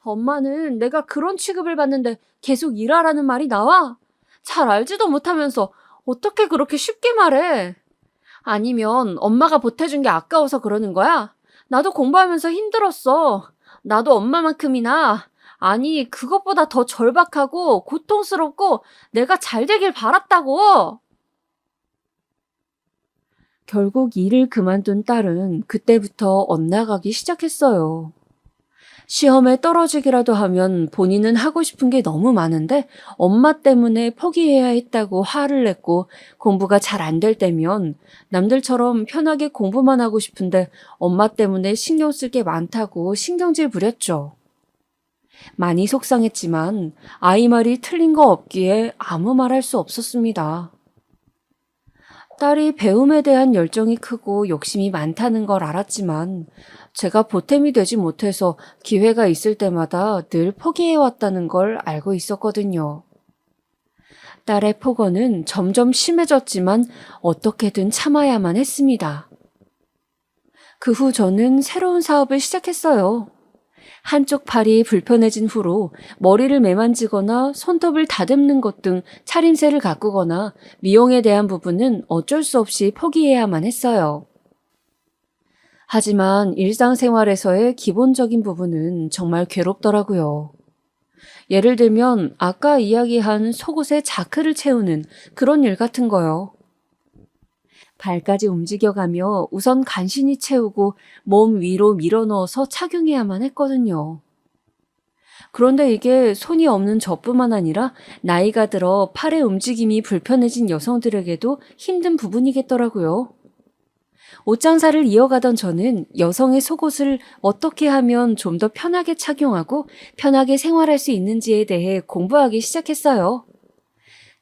엄마는 내가 그런 취급을 받는데 계속 일하라는 말이 나와? 잘 알지도 못하면서 어떻게 그렇게 쉽게 말해? 아니면 엄마가 보태준 게 아까워서 그러는 거야? 나도 공부하면서 힘들었어. 나도 엄마만큼이나, 아니, 그것보다 더 절박하고 고통스럽고 내가 잘 되길 바랐다고. 결국 일을 그만둔 딸은 그때부터 엇나가기 시작했어요. 시험에 떨어지기라도 하면 본인은 하고 싶은 게 너무 많은데 엄마 때문에 포기해야 했다고 화를 냈고, 공부가 잘 안 될 때면 남들처럼 편하게 공부만 하고 싶은데 엄마 때문에 신경 쓸 게 많다고 신경질 부렸죠. 많이 속상했지만 아이 말이 틀린 거 없기에 아무 말 할 수 없었습니다. 딸이 배움에 대한 열정이 크고 욕심이 많다는 걸 알았지만 제가 보탬이 되지 못해서 기회가 있을 때마다 늘 포기해왔다는 걸 알고 있었거든요. 딸의 폭언은 점점 심해졌지만 어떻게든 참아야만 했습니다. 그 후 저는 새로운 사업을 시작했어요. 한쪽 팔이 불편해진 후로 머리를 매만지거나 손톱을 다듬는 것 등 차림새를 가꾸거나 미용에 대한 부분은 어쩔 수 없이 포기해야만 했어요. 하지만 일상생활에서의 기본적인 부분은 정말 괴롭더라고요. 예를 들면 아까 이야기한 속옷에 자크를 채우는 그런 일 같은 거요. 발까지 움직여가며 우선 간신히 채우고 몸 위로 밀어넣어서 착용해야만 했거든요. 그런데 이게 손이 없는 저뿐만 아니라 나이가 들어 팔의 움직임이 불편해진 여성들에게도 힘든 부분이겠더라고요. 옷장사를 이어가던 저는 여성의 속옷을 어떻게 하면 좀 더 편하게 착용하고 편하게 생활할 수 있는지에 대해 공부하기 시작했어요.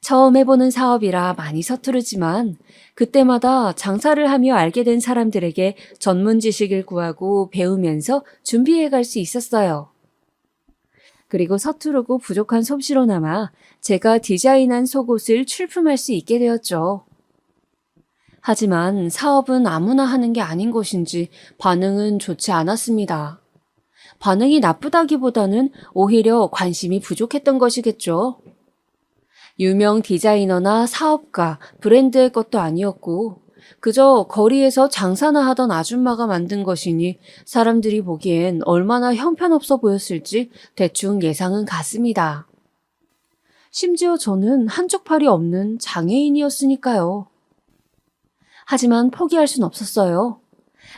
처음 해보는 사업이라 많이 서투르지만 그때마다 장사를 하며 알게 된 사람들에게 전문 지식을 구하고 배우면서 준비해 갈 수 있었어요. 그리고 서투르고 부족한 솜씨로 남아 제가 디자인한 속옷을 출품할 수 있게 되었죠. 하지만 사업은 아무나 하는 게 아닌 것인지 반응은 좋지 않았습니다. 반응이 나쁘다기보다는 오히려 관심이 부족했던 것이겠죠. 유명 디자이너나 사업가, 브랜드의 것도 아니었고 그저 거리에서 장사나 하던 아줌마가 만든 것이니 사람들이 보기엔 얼마나 형편없어 보였을지 대충 예상은 갔습니다. 심지어 저는 한쪽 팔이 없는 장애인이었으니까요. 하지만 포기할 순 없었어요.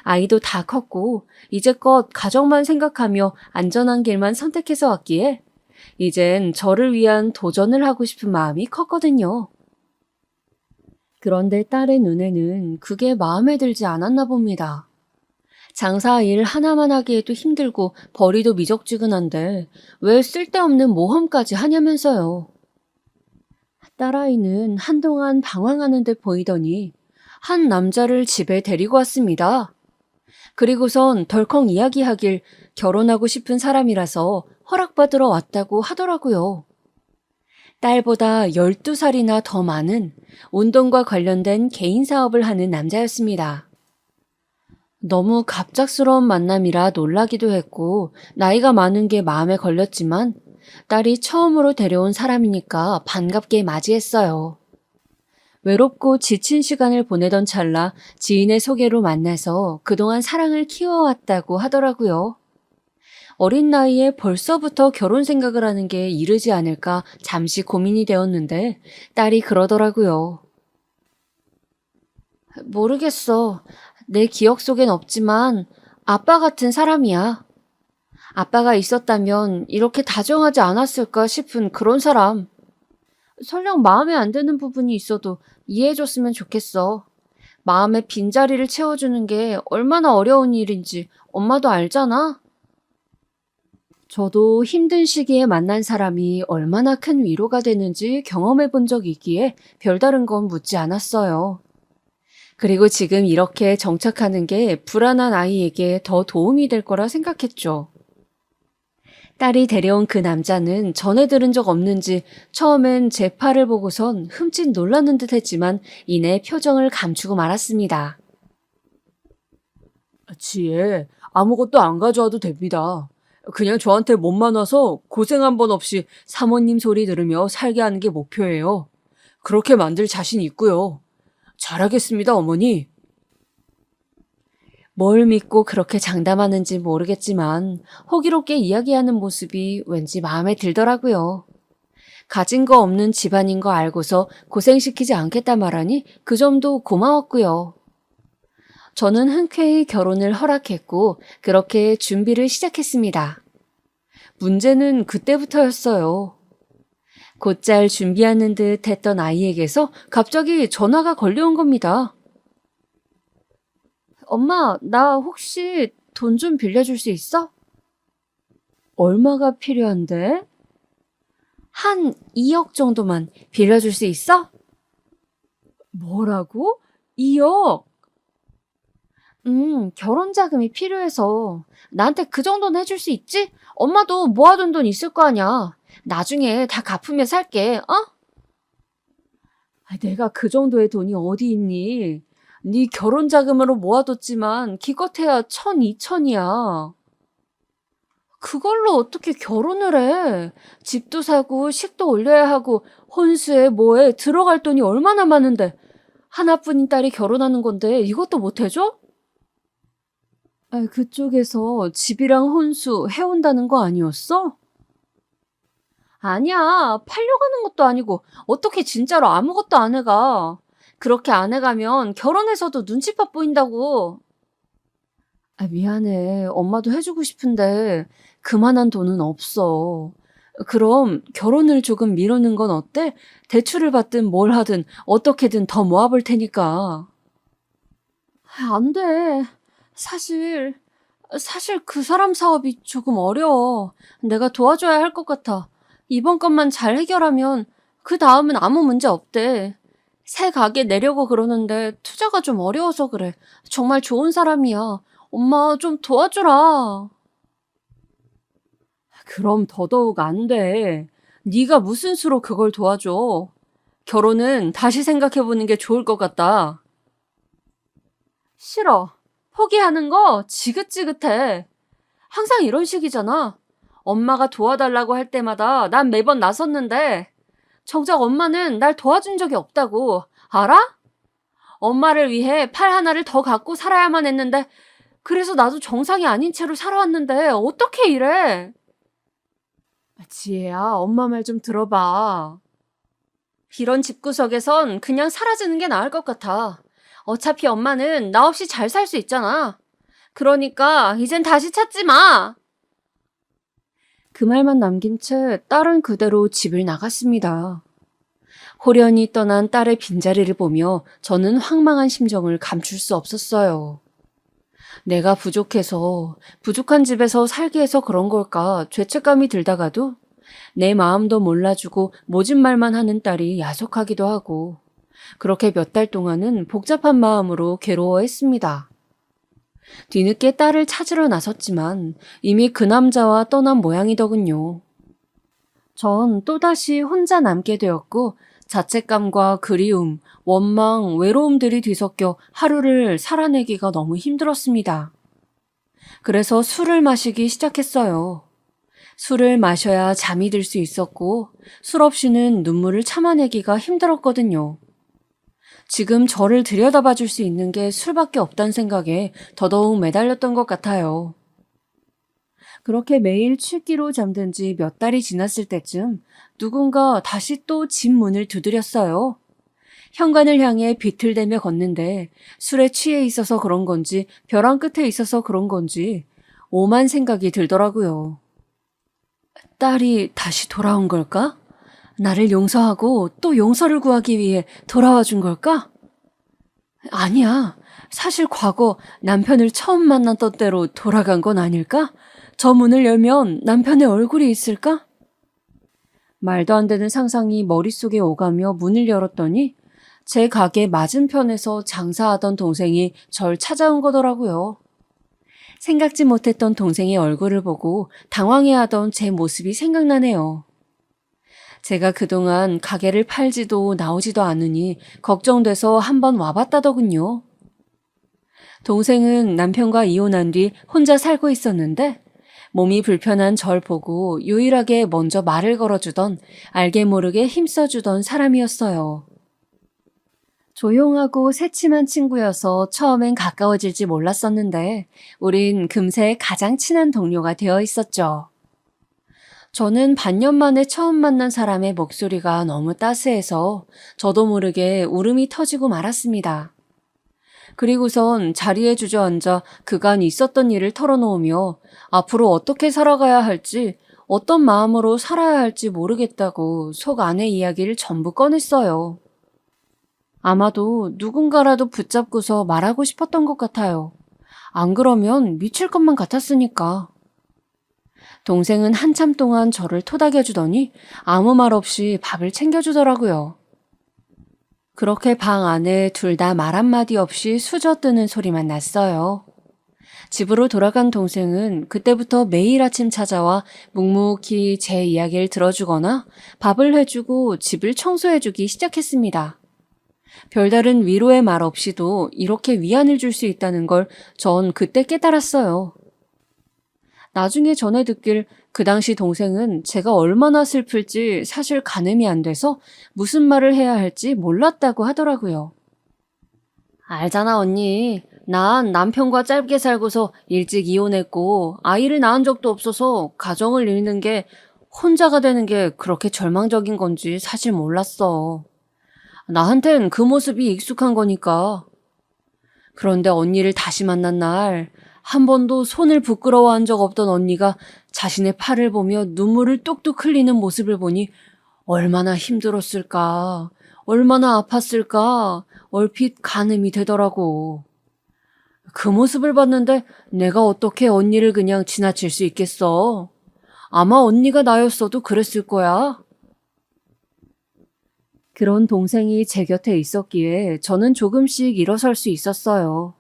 아이도 다 컸고 이제껏 가정만 생각하며 안전한 길만 선택해서 왔기에 이젠 저를 위한 도전을 하고 싶은 마음이 컸거든요. 그런데 딸의 눈에는 그게 마음에 들지 않았나 봅니다. 장사 일 하나만 하기에도 힘들고 벌이도 미적지근한데 왜 쓸데없는 모험까지 하냐면서요. 딸아이는 한동안 방황하는 듯 보이더니 한 남자를 집에 데리고 왔습니다. 그리고선 덜컹 이야기하길 결혼하고 싶은 사람이라서 허락받으러 왔다고 하더라고요. 딸보다 12살이나 더 많은 운동과 관련된 개인 사업을 하는 남자였습니다. 너무 갑작스러운 만남이라 놀라기도 했고 나이가 많은 게 마음에 걸렸지만 딸이 처음으로 데려온 사람이니까 반갑게 맞이했어요. 외롭고 지친 시간을 보내던 찰나 지인의 소개로 만나서 그동안 사랑을 키워왔다고 하더라고요. 어린 나이에 벌써부터 결혼 생각을 하는 게 이르지 않을까 잠시 고민이 되었는데 딸이 그러더라고요. 모르겠어. 내 기억 속엔 없지만 아빠 같은 사람이야. 아빠가 있었다면 이렇게 다정하지 않았을까 싶은 그런 사람. 설령 마음에 안 드는 부분이 있어도 이해해줬으면 좋겠어. 마음의 빈자리를 채워주는 게 얼마나 어려운 일인지 엄마도 알잖아. 저도 힘든 시기에 만난 사람이 얼마나 큰 위로가 되는지 경험해 본 적이 있기에 별다른 건 묻지 않았어요. 그리고 지금 이렇게 정착하는 게 불안한 아이에게 더 도움이 될 거라 생각했죠. 딸이 데려온 그 남자는 전에 들은 적 없는지 처음엔 제 팔을 보고선 흠칫 놀라는 듯 했지만 이내 표정을 감추고 말았습니다. 지혜, 아무것도 안 가져와도 됩니다. 그냥 저한테 몸만 와서 고생 한 번 없이 사모님 소리 들으며 살게 하는 게 목표예요. 그렇게 만들 자신 있고요. 잘하겠습니다, 어머니. 뭘 믿고 그렇게 장담하는지 모르겠지만 호기롭게 이야기하는 모습이 왠지 마음에 들더라고요. 가진 거 없는 집안인 거 알고서 고생시키지 않겠다 말하니 그 점도 고마웠고요. 저는 흔쾌히 결혼을 허락했고 그렇게 준비를 시작했습니다. 문제는 그때부터였어요. 곧잘 준비하는 듯 했던 아이에게서 갑자기 전화가 걸려온 겁니다. 엄마, 나 혹시 돈 좀 빌려줄 수 있어? 얼마가 필요한데? 한 2억 정도만 빌려줄 수 있어? 뭐라고? 2억? 결혼 자금이 필요해서 나한테 그 정도는 해줄 수 있지? 엄마도 모아둔 돈 있을 거 아니야. 나중에 다 갚으며 살게, 어? 내가 그 정도의 돈이 어디 있니? 네 결혼 자금으로 모아뒀지만 기껏해야 1,000, 2,000이야. 그걸로 어떻게 결혼을 해? 집도 사고 식도 올려야 하고 혼수에 뭐에 들어갈 돈이 얼마나 많은데 하나뿐인 딸이 결혼하는 건데 이것도 못 해줘? 그쪽에서 집이랑 혼수 해온다는 거 아니었어? 아니야. 팔려고 하는 것도 아니고 어떻게 진짜로 아무것도 안 해가. 그렇게 안 해가면 결혼해서도 눈치밥 보인다고. 미안해. 엄마도 해주고 싶은데 그만한 돈은 없어. 그럼 결혼을 조금 미루는 건 어때? 대출을 받든 뭘 하든 어떻게든 더 모아볼 테니까. 안 돼. 사실 그 사람 사업이 조금 어려워. 내가 도와줘야 할 것 같아. 이번 것만 잘 해결하면 그 다음은 아무 문제 없대. 새 가게 내려고 그러는데 투자가 좀 어려워서 그래. 정말 좋은 사람이야. 엄마 좀 도와주라. 그럼 더더욱 안 돼. 네가 무슨 수로 그걸 도와줘. 결혼은 다시 생각해보는 게 좋을 것 같다. 싫어. 포기하는 거 지긋지긋해. 항상 이런 식이잖아. 엄마가 도와달라고 할 때마다 난 매번 나섰는데 정작 엄마는 날 도와준 적이 없다고. 알아? 엄마를 위해 팔 하나를 더 갖고 살아야만 했는데 그래서 나도 정상이 아닌 채로 살아왔는데 어떻게 이래? 지혜야, 엄마 말 좀 들어봐. 이런 집구석에선 그냥 사라지는 게 나을 것 같아. 어차피 엄마는 나 없이 잘 살 수 있잖아. 그러니까 이젠 다시 찾지 마. 그 말만 남긴 채 딸은 그대로 집을 나갔습니다. 호련히 떠난 딸의 빈자리를 보며 저는 황망한 심정을 감출 수 없었어요. 내가 부족해서 부족한 집에서 살게 해서 그런 걸까 죄책감이 들다가도 내 마음도 몰라주고 모진 말만 하는 딸이 야속하기도 하고 그렇게 몇 달 동안은 복잡한 마음으로 괴로워했습니다. 뒤늦게 딸을 찾으러 나섰지만 이미 그 남자와 떠난 모양이더군요. 전 또다시 혼자 남게 되었고 자책감과 그리움, 원망, 외로움들이 뒤섞여 하루를 살아내기가 너무 힘들었습니다. 그래서 술을 마시기 시작했어요. 술을 마셔야 잠이 들 수 있었고 술 없이는 눈물을 참아내기가 힘들었거든요. 지금 저를 들여다봐 줄 수 있는 게 술밖에 없다는 생각에 더더욱 매달렸던 것 같아요. 그렇게 매일 취기로 잠든 지 몇 달이 지났을 때쯤 누군가 다시 또 집 문을 두드렸어요. 현관을 향해 비틀대며 걷는데 술에 취해 있어서 그런 건지 벼랑 끝에 있어서 그런 건지 오만 생각이 들더라고요. 딸이 다시 돌아온 걸까? 나를 용서하고 또 용서를 구하기 위해 돌아와 준 걸까? 아니야. 사실 과거 남편을 처음 만났던 때로 돌아간 건 아닐까? 저 문을 열면 남편의 얼굴이 있을까? 말도 안 되는 상상이 머릿속에 오가며 문을 열었더니 제 가게 맞은편에서 장사하던 동생이 절 찾아온 거더라고요. 생각지 못했던 동생의 얼굴을 보고 당황해하던 제 모습이 생각나네요. 제가 그동안 가게를 팔지도 나오지도 않으니 걱정돼서 한번 와봤다더군요. 동생은 남편과 이혼한 뒤 혼자 살고 있었는데 몸이 불편한 절 보고 유일하게 먼저 말을 걸어주던 알게 모르게 힘써주던 사람이었어요. 조용하고 새침한 친구여서 처음엔 가까워질지 몰랐었는데 우린 금세 가장 친한 동료가 되어 있었죠. 저는 반년 만에 처음 만난 사람의 목소리가 너무 따스해서 저도 모르게 울음이 터지고 말았습니다. 그리고선 자리에 주저앉아 그간 있었던 일을 털어놓으며 앞으로 어떻게 살아가야 할지, 어떤 마음으로 살아야 할지 모르겠다고 속 안의 이야기를 전부 꺼냈어요. 아마도 누군가라도 붙잡고서 말하고 싶었던 것 같아요. 안 그러면 미칠 것만 같았으니까. 동생은 한참 동안 저를 토닥여주더니 아무 말 없이 밥을 챙겨주더라고요. 그렇게 방 안에 둘 다 말 한마디 없이 수저뜨는 소리만 났어요. 집으로 돌아간 동생은 그때부터 매일 아침 찾아와 묵묵히 제 이야기를 들어주거나 밥을 해주고 집을 청소해주기 시작했습니다. 별다른 위로의 말 없이도 이렇게 위안을 줄 수 있다는 걸 전 그때 깨달았어요. 나중에 전해 듣길 그 당시 동생은 제가 얼마나 슬플지 사실 가늠이 안 돼서 무슨 말을 해야 할지 몰랐다고 하더라고요. 알잖아, 언니. 난 남편과 짧게 살고서 일찍 이혼했고 아이를 낳은 적도 없어서 가정을 잃는 게 혼자가 되는 게 그렇게 절망적인 건지 사실 몰랐어. 나한텐 그 모습이 익숙한 거니까. 그런데 언니를 다시 만난 날, 한 번도 손을 부끄러워한 적 없던 언니가 자신의 팔을 보며 눈물을 뚝뚝 흘리는 모습을 보니 얼마나 힘들었을까, 얼마나 아팠을까, 얼핏 가늠이 되더라고. 그 모습을 봤는데 내가 어떻게 언니를 그냥 지나칠 수 있겠어? 아마 언니가 나였어도 그랬을 거야. 그런 동생이 제 곁에 있었기에 저는 조금씩 일어설 수 있었어요.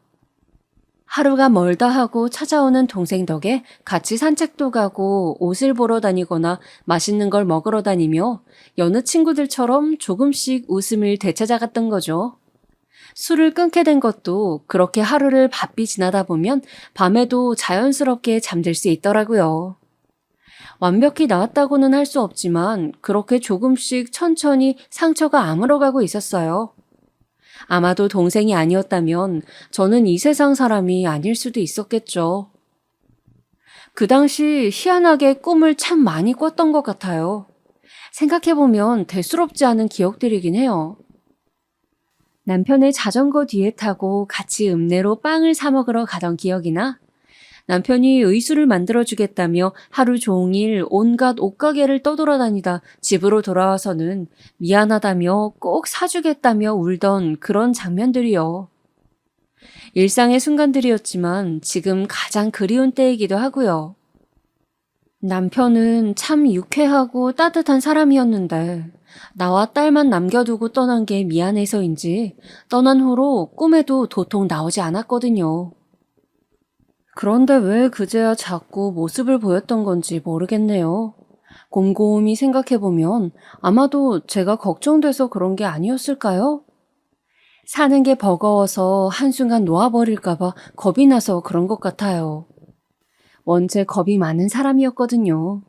하루가 멀다 하고 찾아오는 동생 덕에 같이 산책도 가고 옷을 보러 다니거나 맛있는 걸 먹으러 다니며 여느 친구들처럼 조금씩 웃음을 되찾아갔던 거죠. 술을 끊게 된 것도 그렇게 하루를 바삐 지나다 보면 밤에도 자연스럽게 잠들 수 있더라고요. 완벽히 나았다고는 할 수 없지만 그렇게 조금씩 천천히 상처가 아물어가고 있었어요. 아마도 동생이 아니었다면 저는 이 세상 사람이 아닐 수도 있었겠죠. 그 당시 희한하게 꿈을 참 많이 꿨던 것 같아요. 생각해보면 대수롭지 않은 기억들이긴 해요. 남편의 자전거 뒤에 타고 같이 읍내로 빵을 사 먹으러 가던 기억이나 남편이 의수를 만들어주겠다며 하루 종일 온갖 옷가게를 떠돌아다니다 집으로 돌아와서는 미안하다며 꼭 사주겠다며 울던 그런 장면들이요. 일상의 순간들이었지만 지금 가장 그리운 때이기도 하고요. 남편은 참 유쾌하고 따뜻한 사람이었는데 나와 딸만 남겨두고 떠난 게 미안해서인지 떠난 후로 꿈에도 도통 나오지 않았거든요. 그런데 왜 그제야 자꾸 모습을 보였던 건지 모르겠네요. 곰곰이 생각해보면 아마도 제가 걱정돼서 그런 게 아니었을까요? 사는 게 버거워서 한순간 놓아버릴까봐 겁이 나서 그런 것 같아요. 원체 겁이 많은 사람이었거든요.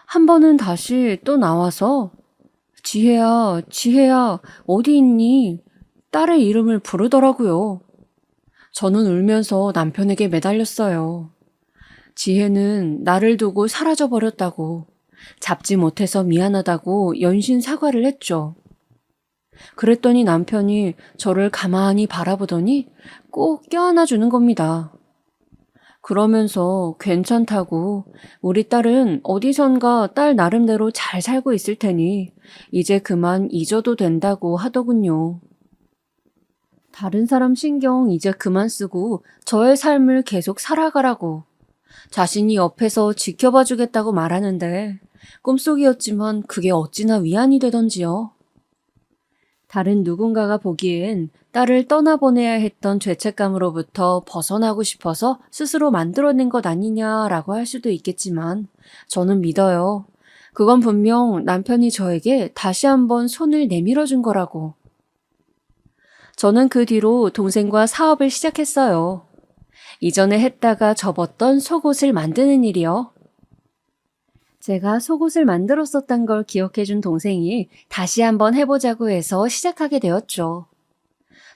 한 번은 다시 또 나와서 지혜야, 지혜야, 어디 있니? 딸의 이름을 부르더라고요. 저는 울면서 남편에게 매달렸어요. 지혜는 나를 두고 사라져버렸다고, 잡지 못해서 미안하다고 연신 사과를 했죠. 그랬더니 남편이 저를 가만히 바라보더니 꼭 껴안아 주는 겁니다. 그러면서 괜찮다고 우리 딸은 어디선가 딸 나름대로 잘 살고 있을 테니 이제 그만 잊어도 된다고 하더군요. 다른 사람 신경 이제 그만 쓰고 저의 삶을 계속 살아가라고 자신이 옆에서 지켜봐 주겠다고 말하는데 꿈속이었지만 그게 어찌나 위안이 되던지요. 다른 누군가가 보기엔 딸을 떠나보내야 했던 죄책감으로부터 벗어나고 싶어서 스스로 만들어낸 것 아니냐라고 할 수도 있겠지만 저는 믿어요. 그건 분명 남편이 저에게 다시 한번 손을 내밀어 준 거라고. 저는 그 뒤로 동생과 사업을 시작했어요. 이전에 했다가 접었던 속옷을 만드는 일이요. 제가 속옷을 만들었었던 걸 기억해준 동생이 다시 한번 해보자고 해서 시작하게 되었죠.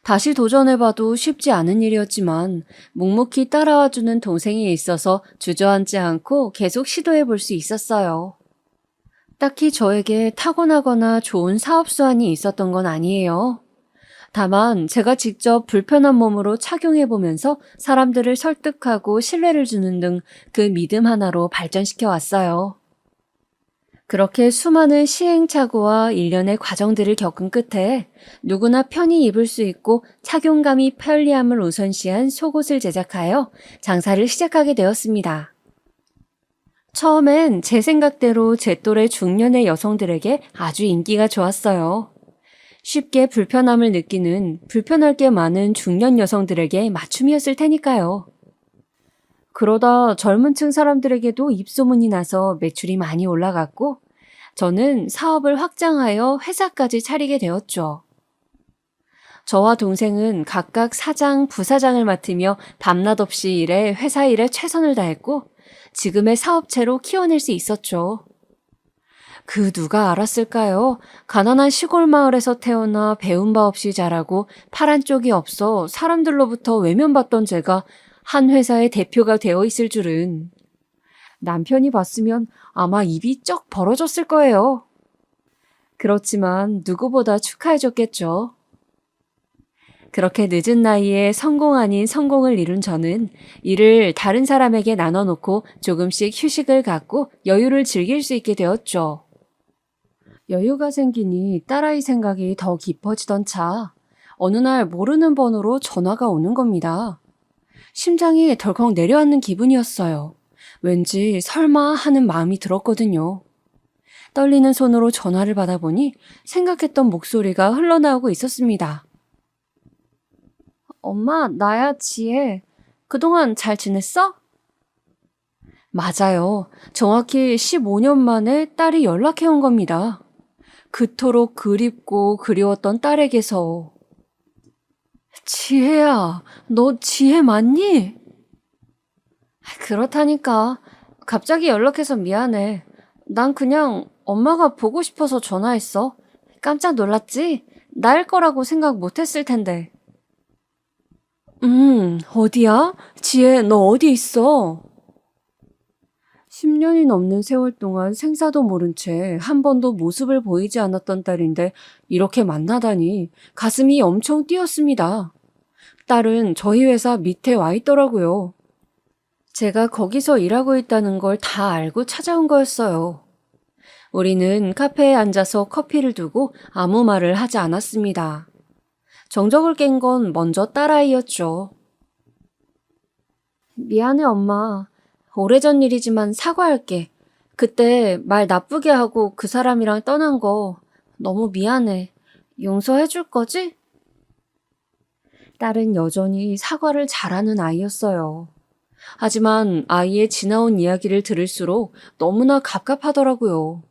다시 도전해봐도 쉽지 않은 일이었지만 묵묵히 따라와주는 동생이 있어서 주저앉지 않고 계속 시도해볼 수 있었어요. 딱히 저에게 타고나거나 좋은 사업 수완이 있었던 건 아니에요. 다만 제가 직접 불편한 몸으로 착용해보면서 사람들을 설득하고 신뢰를 주는 등 그 믿음 하나로 발전시켜 왔어요. 그렇게 수많은 시행착오와 일련의 과정들을 겪은 끝에 누구나 편히 입을 수 있고 착용감이 편리함을 우선시한 속옷을 제작하여 장사를 시작하게 되었습니다. 처음엔 제 생각대로 제 또래 중년의 여성들에게 아주 인기가 좋았어요. 쉽게 불편함을 느끼는 불편할 게 많은 중년 여성들에게 맞춤이었을 테니까요. 그러다 젊은 층 사람들에게도 입소문이 나서 매출이 많이 올라갔고 저는 사업을 확장하여 회사까지 차리게 되었죠. 저와 동생은 각각 사장, 부사장을 맡으며 밤낮 없이 일해 회사 일에 최선을 다했고 지금의 사업체로 키워낼 수 있었죠. 그 누가 알았을까요? 가난한 시골 마을에서 태어나 배운 바 없이 자라고 파란 쪽이 없어 사람들로부터 외면받던 제가 한 회사의 대표가 되어 있을 줄은. 남편이 봤으면 아마 입이 쩍 벌어졌을 거예요. 그렇지만 누구보다 축하해줬겠죠. 그렇게 늦은 나이에 성공 아닌 성공을 이룬 저는 일을 다른 사람에게 나눠놓고 조금씩 휴식을 갖고 여유를 즐길 수 있게 되었죠. 여유가 생기니 딸아이 생각이 더 깊어지던 차, 어느 날 모르는 번호로 전화가 오는 겁니다. 심장이 덜컥 내려앉는 기분이었어요. 왠지 설마 하는 마음이 들었거든요. 떨리는 손으로 전화를 받아보니 생각했던 목소리가 흘러나오고 있었습니다. 엄마, 나야, 지혜. 그동안 잘 지냈어? 맞아요. 정확히 15년 만에 딸이 연락해온 겁니다. 그토록 그립고 그리웠던 딸에게서. 지혜야, 너 지혜 맞니? 그렇다니까. 갑자기 연락해서 미안해. 난 그냥 엄마가 보고 싶어서 전화했어. 깜짝 놀랐지? 나일 거라고 생각 못 했을 텐데. 어디야? 지혜, 너 어디 있어? 10년이 넘는 세월 동안 생사도 모른 채 한 번도 모습을 보이지 않았던 딸인데 이렇게 만나다니 가슴이 엄청 뛰었습니다. 딸은 저희 회사 밑에 와 있더라고요. 제가 거기서 일하고 있다는 걸 다 알고 찾아온 거였어요. 우리는 카페에 앉아서 커피를 두고 아무 말을 하지 않았습니다. 정적을 깬 건 먼저 딸아이였죠. 미안해, 엄마. 오래전 일이지만 사과할게. 그때 말 나쁘게 하고 그 사람이랑 떠난 거 너무 미안해. 용서해 줄 거지? 딸은 여전히 사과를 잘하는 아이였어요. 하지만 아이의 지나온 이야기를 들을수록 너무나 갑갑하더라고요.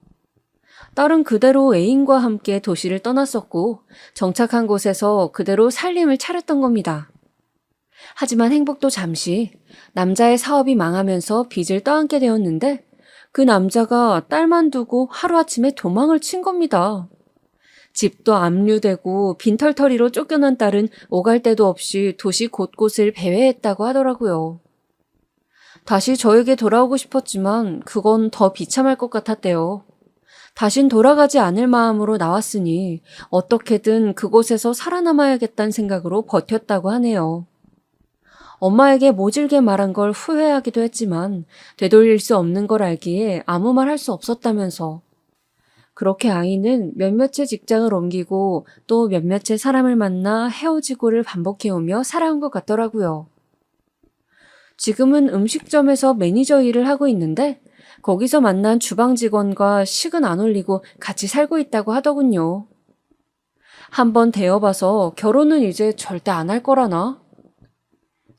딸은 그대로 애인과 함께 도시를 떠났었고 정착한 곳에서 그대로 살림을 차렸던 겁니다. 하지만 행복도 잠시 남자의 사업이 망하면서 빚을 떠안게 되었는데 그 남자가 딸만 두고 하루아침에 도망을 친 겁니다. 집도 압류되고 빈털터리로 쫓겨난 딸은 오갈 데도 없이 도시 곳곳을 배회했다고 하더라고요. 다시 저에게 돌아오고 싶었지만 그건 더 비참할 것 같았대요. 다신 돌아가지 않을 마음으로 나왔으니 어떻게든 그곳에서 살아남아야겠다는 생각으로 버텼다고 하네요. 엄마에게 모질게 말한 걸 후회하기도 했지만 되돌릴 수 없는 걸 알기에 아무 말 할 수 없었다면서. 그렇게 아이는 몇몇의 직장을 옮기고 또 몇몇의 사람을 만나 헤어지고를 반복해오며 살아온 것 같더라고요. 지금은 음식점에서 매니저 일을 하고 있는데 거기서 만난 주방 직원과 식은 안 올리고 같이 살고 있다고 하더군요. 한번 대여봐서 결혼은 이제 절대 안 할 거라나?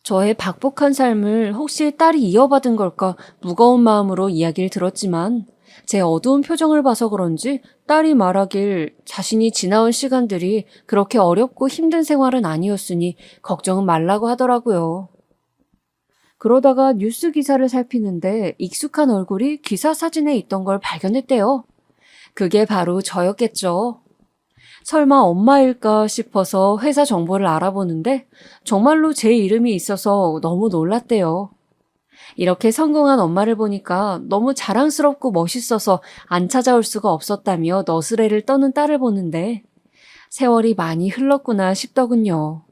저의 박복한 삶을 혹시 딸이 이어받은 걸까 무거운 마음으로 이야기를 들었지만 제 어두운 표정을 봐서 그런지 딸이 말하길 자신이 지나온 시간들이 그렇게 어렵고 힘든 생활은 아니었으니 걱정은 말라고 하더라고요. 그러다가 뉴스 기사를 살피는데 익숙한 얼굴이 기사 사진에 있던 걸 발견했대요. 그게 바로 저였겠죠. 설마 엄마일까 싶어서 회사 정보를 알아보는데 정말로 제 이름이 있어서 너무 놀랐대요. 이렇게 성공한 엄마를 보니까 너무 자랑스럽고 멋있어서 안 찾아올 수가 없었다며 너스레를 떠는 딸을 보는데 세월이 많이 흘렀구나 싶더군요.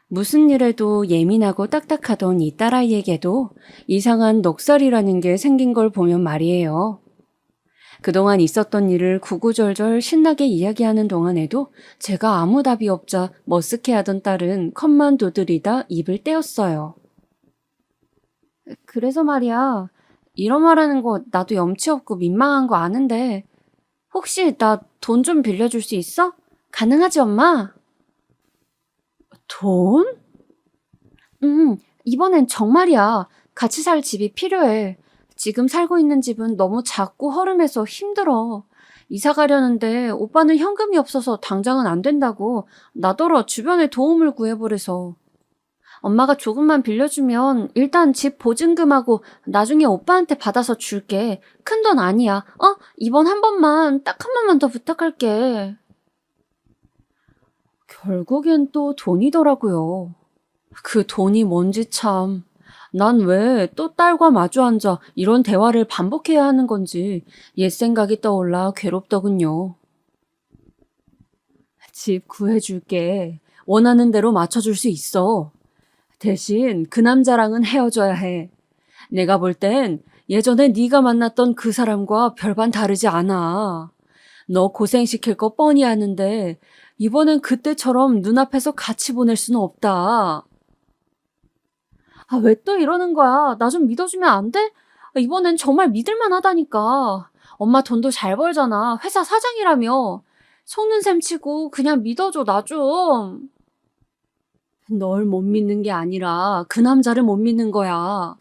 무슨 일에도 예민하고 딱딱하던 이 딸아이에게도 이상한 넋살이라는 게 생긴 걸 보면 말이에요. 그동안 있었던 일을 구구절절 신나게 이야기하는 동안에도 제가 아무 답이 없자 머쓱해하던 딸은 컵만 두드리다 입을 떼었어요. 그래서 말이야, 이런 말하는 거 나도 염치 없고 민망한 거 아는데 혹시 나 돈 좀 빌려줄 수 있어? 가능하지, 엄마? 돈? 이번엔 정말이야. 같이 살 집이 필요해. 지금 살고 있는 집은 너무 작고 허름해서 힘들어. 이사 가려는데 오빠는 현금이 없어서 당장은 안 된다고 나더러 주변에 도움을 구해보래서. 엄마가 조금만 빌려주면 일단 집 보증금하고 나중에 오빠한테 받아서 줄게. 큰 돈 아니야. 이번 한 번만, 딱 한 번만 더 부탁할게. 결국엔 또 돈이더라고요. 그 돈이 뭔지 참. 난 왜 또 딸과 마주 앉아 이런 대화를 반복해야 하는 건지 옛 생각이 떠올라 괴롭더군요. 집 구해줄게. 원하는 대로 맞춰줄 수 있어. 대신 그 남자랑은 헤어져야 해. 내가 볼 땐 예전에 네가 만났던 그 사람과 별반 다르지 않아. 너 고생시킬 거 뻔히 아는데 이번엔 그때처럼 눈앞에서 같이 보낼 수는 없다. 왜 또 이러는 거야? 나 좀 믿어주면 안 돼? 이번엔 정말 믿을만 하다니까. 엄마 돈도 잘 벌잖아. 회사 사장이라며. 속는 셈 치고 그냥 믿어줘, 나 좀. 널 못 믿는 게 아니라 그 남자를 못 믿는 거야.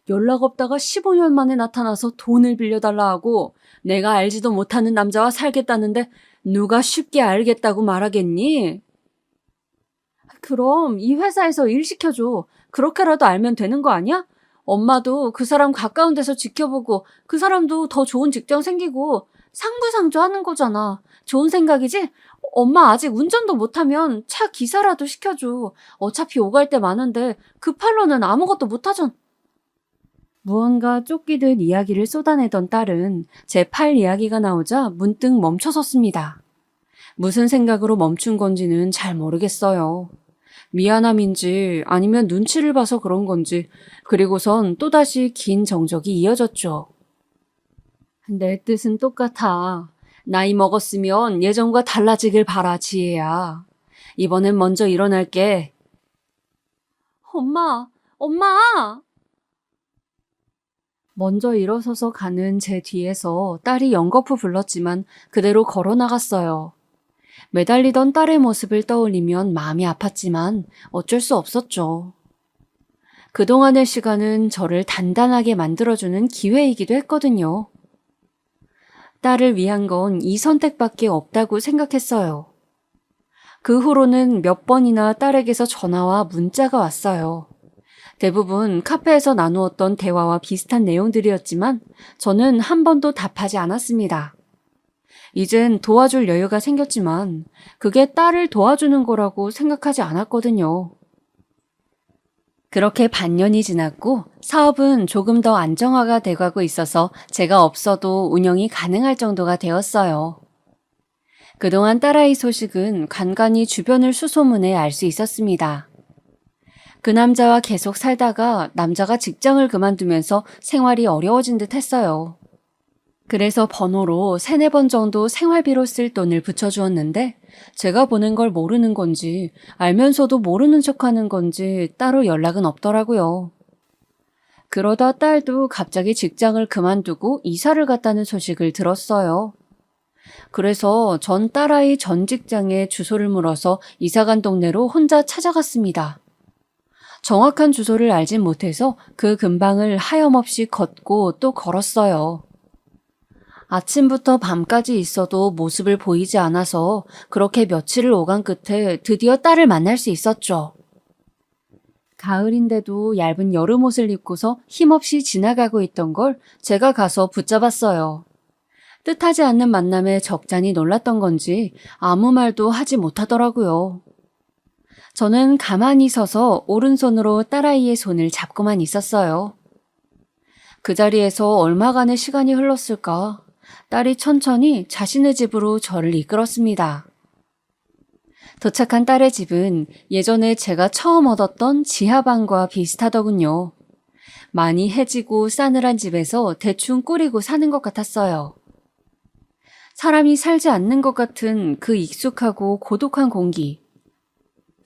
연락 없다가 15년 만에 나타나서 돈을 빌려달라 하고 내가 알지도 못하는 남자와 살겠다는데 누가 쉽게 알겠다고 말하겠니? 그럼 이 회사에서 일 시켜줘. 그렇게라도 알면 되는 거 아니야? 엄마도 그 사람 가까운 데서 지켜보고 그 사람도 더 좋은 직장 생기고 상부상조 하는 거잖아. 좋은 생각이지? 엄마 아직 운전도 못하면 차 기사라도 시켜줘. 어차피 오갈 데 많은데 그 팔로는 아무것도 못하잖아. 무언가 쫓기듯 이야기를 쏟아내던 딸은 제 팔 이야기가 나오자 문득 멈춰섰습니다. 무슨 생각으로 멈춘 건지는 잘 모르겠어요. 미안함인지 아니면 눈치를 봐서 그런 건지 그리고선 또다시 긴 정적이 이어졌죠. 내 뜻은 똑같아. 나이 먹었으면 예전과 달라지길 바라, 지혜야. 이번엔 먼저 일어날게. 엄마! 먼저 일어서서 가는 제 뒤에서 딸이 연거푸 불렀지만 그대로 걸어 나갔어요. 매달리던 딸의 모습을 떠올리면 마음이 아팠지만 어쩔 수 없었죠. 그동안의 시간은 저를 단단하게 만들어주는 기회이기도 했거든요. 딸을 위한 건 이 선택밖에 없다고 생각했어요. 그 후로는 몇 번이나 딸에게서 전화와 문자가 왔어요. 대부분 카페에서 나누었던 대화와 비슷한 내용들이었지만 저는 한 번도 답하지 않았습니다. 이젠 도와줄 여유가 생겼지만 그게 딸을 도와주는 거라고 생각하지 않았거든요. 그렇게 반년이 지났고 사업은 조금 더 안정화가 돼가고 있어서 제가 없어도 운영이 가능할 정도가 되었어요. 그동안 딸아이 소식은 간간히 주변을 수소문해 알 수 있었습니다. 그 남자와 계속 살다가 남자가 직장을 그만두면서 생활이 어려워진 듯 했어요. 그래서 번호로 3-4번 정도 생활비로 쓸 돈을 붙여주었는데 제가 보낸 걸 모르는 건지 알면서도 모르는 척하는 건지 따로 연락은 없더라고요. 그러다 딸도 갑자기 직장을 그만두고 이사를 갔다는 소식을 들었어요. 그래서 전 딸아이 전 직장에 주소를 물어서 이사간 동네로 혼자 찾아갔습니다. 정확한 주소를 알진 못해서 그 근방을 하염없이 걷고 또 걸었어요. 아침부터 밤까지 있어도 모습을 보이지 않아서 그렇게 며칠을 오간 끝에 드디어 딸을 만날 수 있었죠. 가을인데도 얇은 여름 옷을 입고서 힘없이 지나가고 있던 걸 제가 가서 붙잡았어요. 뜻하지 않는 만남에 적잖이 놀랐던 건지 아무 말도 하지 못하더라고요. 저는 가만히 서서 오른손으로 딸아이의 손을 잡고만 있었어요. 그 자리에서 얼마간의 시간이 흘렀을까? 딸이 천천히 자신의 집으로 저를 이끌었습니다. 도착한 딸의 집은 예전에 제가 처음 얻었던 지하방과 비슷하더군요. 많이 해지고 싸늘한 집에서 대충 꾸리고 사는 것 같았어요. 사람이 살지 않는 것 같은 그 익숙하고 고독한 공기.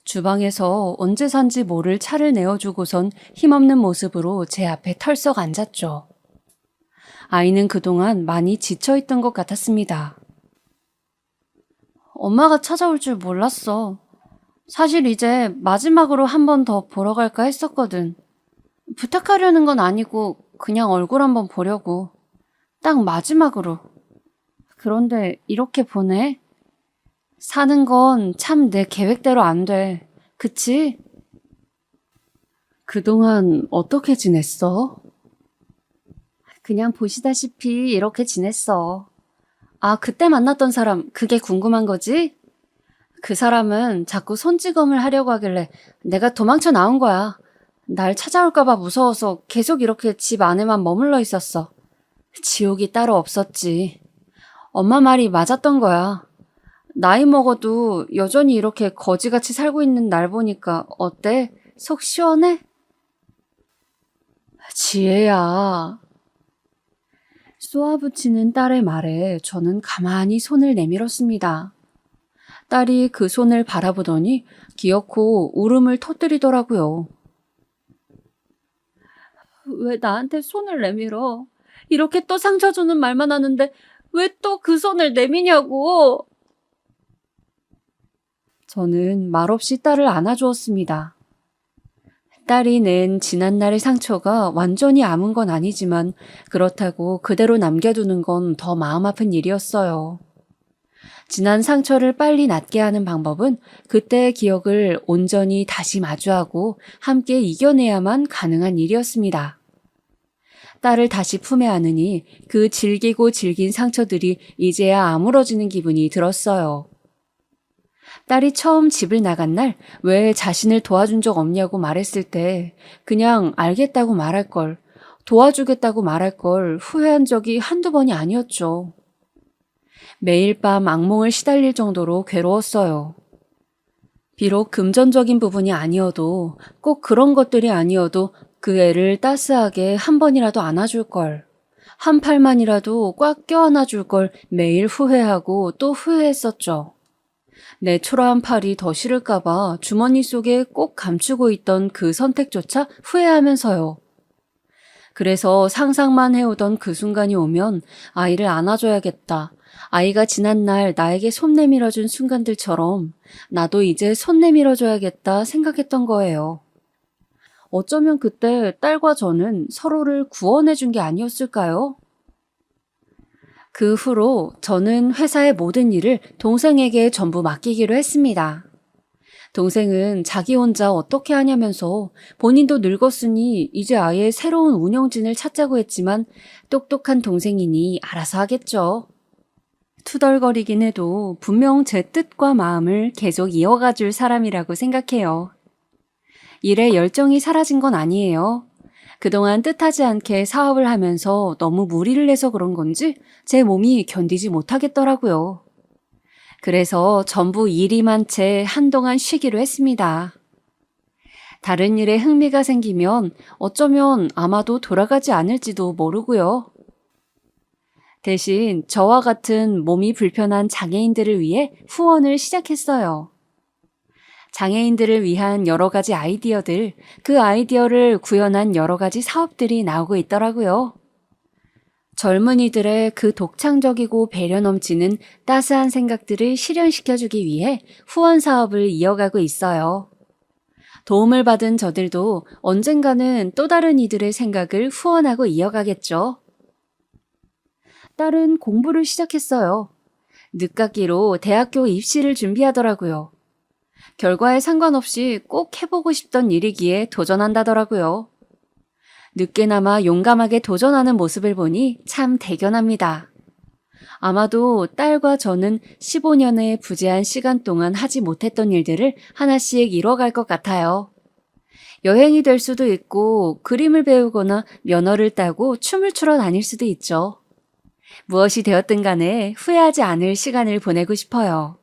주방에서 언제 산지 모를 차를 내어주고선 힘없는 모습으로 제 앞에 털썩 앉았죠. 아이는 그동안 많이 지쳐있던 것 같았습니다. 엄마가 찾아올 줄 몰랐어. 사실 이제 마지막으로 한 번 더 보러 갈까 했었거든. 부탁하려는 건 아니고 그냥 얼굴 한번 보려고. 딱 마지막으로. 그런데 이렇게 보내? 사는 건 참 내 계획대로 안 돼. 그치? 그동안 어떻게 지냈어? 그냥 보시다시피 이렇게 지냈어. 아, 그때 만났던 사람, 그게 궁금한 거지? 그 사람은 자꾸 손찌검을 하려고 하길래 내가 도망쳐 나온 거야. 날 찾아올까봐 무서워서 계속 이렇게 집 안에만 머물러 있었어. 지옥이 따로 없었지. 엄마 말이 맞았던 거야. 나이 먹어도 여전히 이렇게 거지같이 살고 있는 날 보니까 어때? 속 시원해? 지혜야. 쏘아붙이는 딸의 말에 저는 가만히 손을 내밀었습니다. 딸이 그 손을 바라보더니 기어코 울음을 터뜨리더라고요. 왜 나한테 손을 내밀어? 이렇게 또 상처 주는 말만 하는데 왜 또 그 손을 내미냐고! 저는 말없이 딸을 안아주었습니다. 딸이 낸 지난날의 상처가 완전히 아문 건 아니지만 그렇다고 그대로 남겨두는 건 더 마음 아픈 일이었어요. 지난 상처를 빨리 낫게 하는 방법은 그때의 기억을 온전히 다시 마주하고 함께 이겨내야만 가능한 일이었습니다. 딸을 다시 품에 안으니 그 질기고 질긴 상처들이 이제야 아물어지는 기분이 들었어요. 딸이 처음 집을 나간 날 왜 자신을 도와준 적 없냐고 말했을 때 그냥 알겠다고 말할 걸, 도와주겠다고 말할 걸 후회한 적이 한두 번이 아니었죠. 매일 밤 악몽을 시달릴 정도로 괴로웠어요. 비록 금전적인 부분이 아니어도 꼭 그런 것들이 아니어도 그 애를 따스하게 한 번이라도 안아줄 걸, 한 팔만이라도 꽉 껴안아줄 걸 매일 후회하고 또 후회했었죠. 내 초라한 팔이 더 싫을까봐 주머니 속에 꼭 감추고 있던 그 선택조차 후회하면서요. 그래서 상상만 해오던 그 순간이 오면 아이를 안아줘야겠다. 아이가 지난날 나에게 손 내밀어준 순간들처럼 나도 이제 손 내밀어줘야겠다 생각했던 거예요. 어쩌면 그때 딸과 저는 서로를 구원해준 게 아니었을까요? 그 후로 저는 회사의 모든 일을 동생에게 전부 맡기기로 했습니다. 동생은 자기 혼자 어떻게 하냐면서 본인도 늙었으니 이제 아예 새로운 운영진을 찾자고 했지만 똑똑한 동생이니 알아서 하겠죠. 투덜거리긴 해도 분명 제 뜻과 마음을 계속 이어가 줄 사람이라고 생각해요. 일에 열정이 사라진 건 아니에요. 그동안 뜻하지 않게 사업을 하면서 너무 무리를 해서 그런 건지 제 몸이 견디지 못하겠더라고요. 그래서 전부 일이 많은 채 한동안 쉬기로 했습니다. 다른 일에 흥미가 생기면 어쩌면 아마도 돌아가지 않을지도 모르고요. 대신 저와 같은 몸이 불편한 장애인들을 위해 후원을 시작했어요. 장애인들을 위한 여러 가지 아이디어들, 그 아이디어를 구현한 여러 가지 사업들이 나오고 있더라고요. 젊은이들의 그 독창적이고 배려 넘치는 따스한 생각들을 실현시켜주기 위해 후원 사업을 이어가고 있어요. 도움을 받은 저들도 언젠가는 또 다른 이들의 생각을 후원하고 이어가겠죠. 딸은 공부를 시작했어요. 늦깎이로 대학교 입시를 준비하더라고요. 결과에 상관없이 꼭 해보고 싶던 일이기에 도전한다더라고요. 늦게나마 용감하게 도전하는 모습을 보니 참 대견합니다. 아마도 딸과 저는 15년의 부재한 시간 동안 하지 못했던 일들을 하나씩 이뤄갈 것 같아요. 여행이 될 수도 있고 그림을 배우거나 면허를 따고 춤을 추러 다닐 수도 있죠. 무엇이 되었든 간에 후회하지 않을 시간을 보내고 싶어요.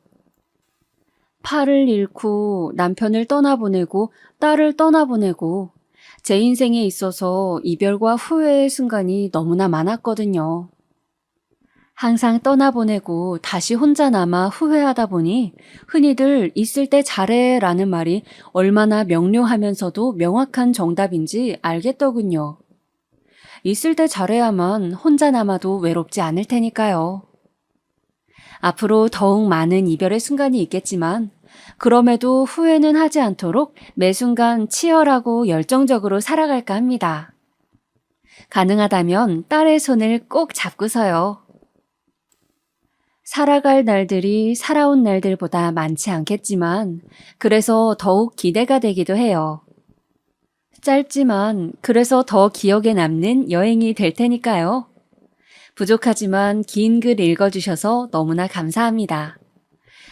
팔을 잃고 남편을 떠나보내고 딸을 떠나보내고 제 인생에 있어서 이별과 후회의 순간이 너무나 많았거든요. 항상 떠나보내고 다시 혼자 남아 후회하다 보니 흔히들 있을 때 잘해 라는 말이 얼마나 명료하면서도 명확한 정답인지 알겠더군요. 있을 때 잘해야만 혼자 남아도 외롭지 않을 테니까요. 앞으로 더욱 많은 이별의 순간이 있겠지만 그럼에도 후회는 하지 않도록 매 순간 치열하고 열정적으로 살아갈까 합니다. 가능하다면 딸의 손을 꼭 잡고서요. 살아갈 날들이 살아온 날들보다 많지 않겠지만 그래서 더욱 기대가 되기도 해요. 짧지만 그래서 더 기억에 남는 여행이 될 테니까요. 부족하지만 긴 글 읽어주셔서 너무나 감사합니다.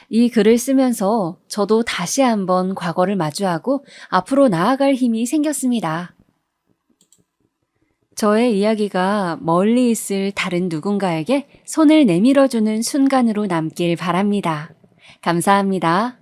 이 글을 쓰면서 저도 다시 한번 과거를 마주하고 앞으로 나아갈 힘이 생겼습니다. 저의 이야기가 멀리 있을 다른 누군가에게 손을 내밀어주는 순간으로 남길 바랍니다. 감사합니다.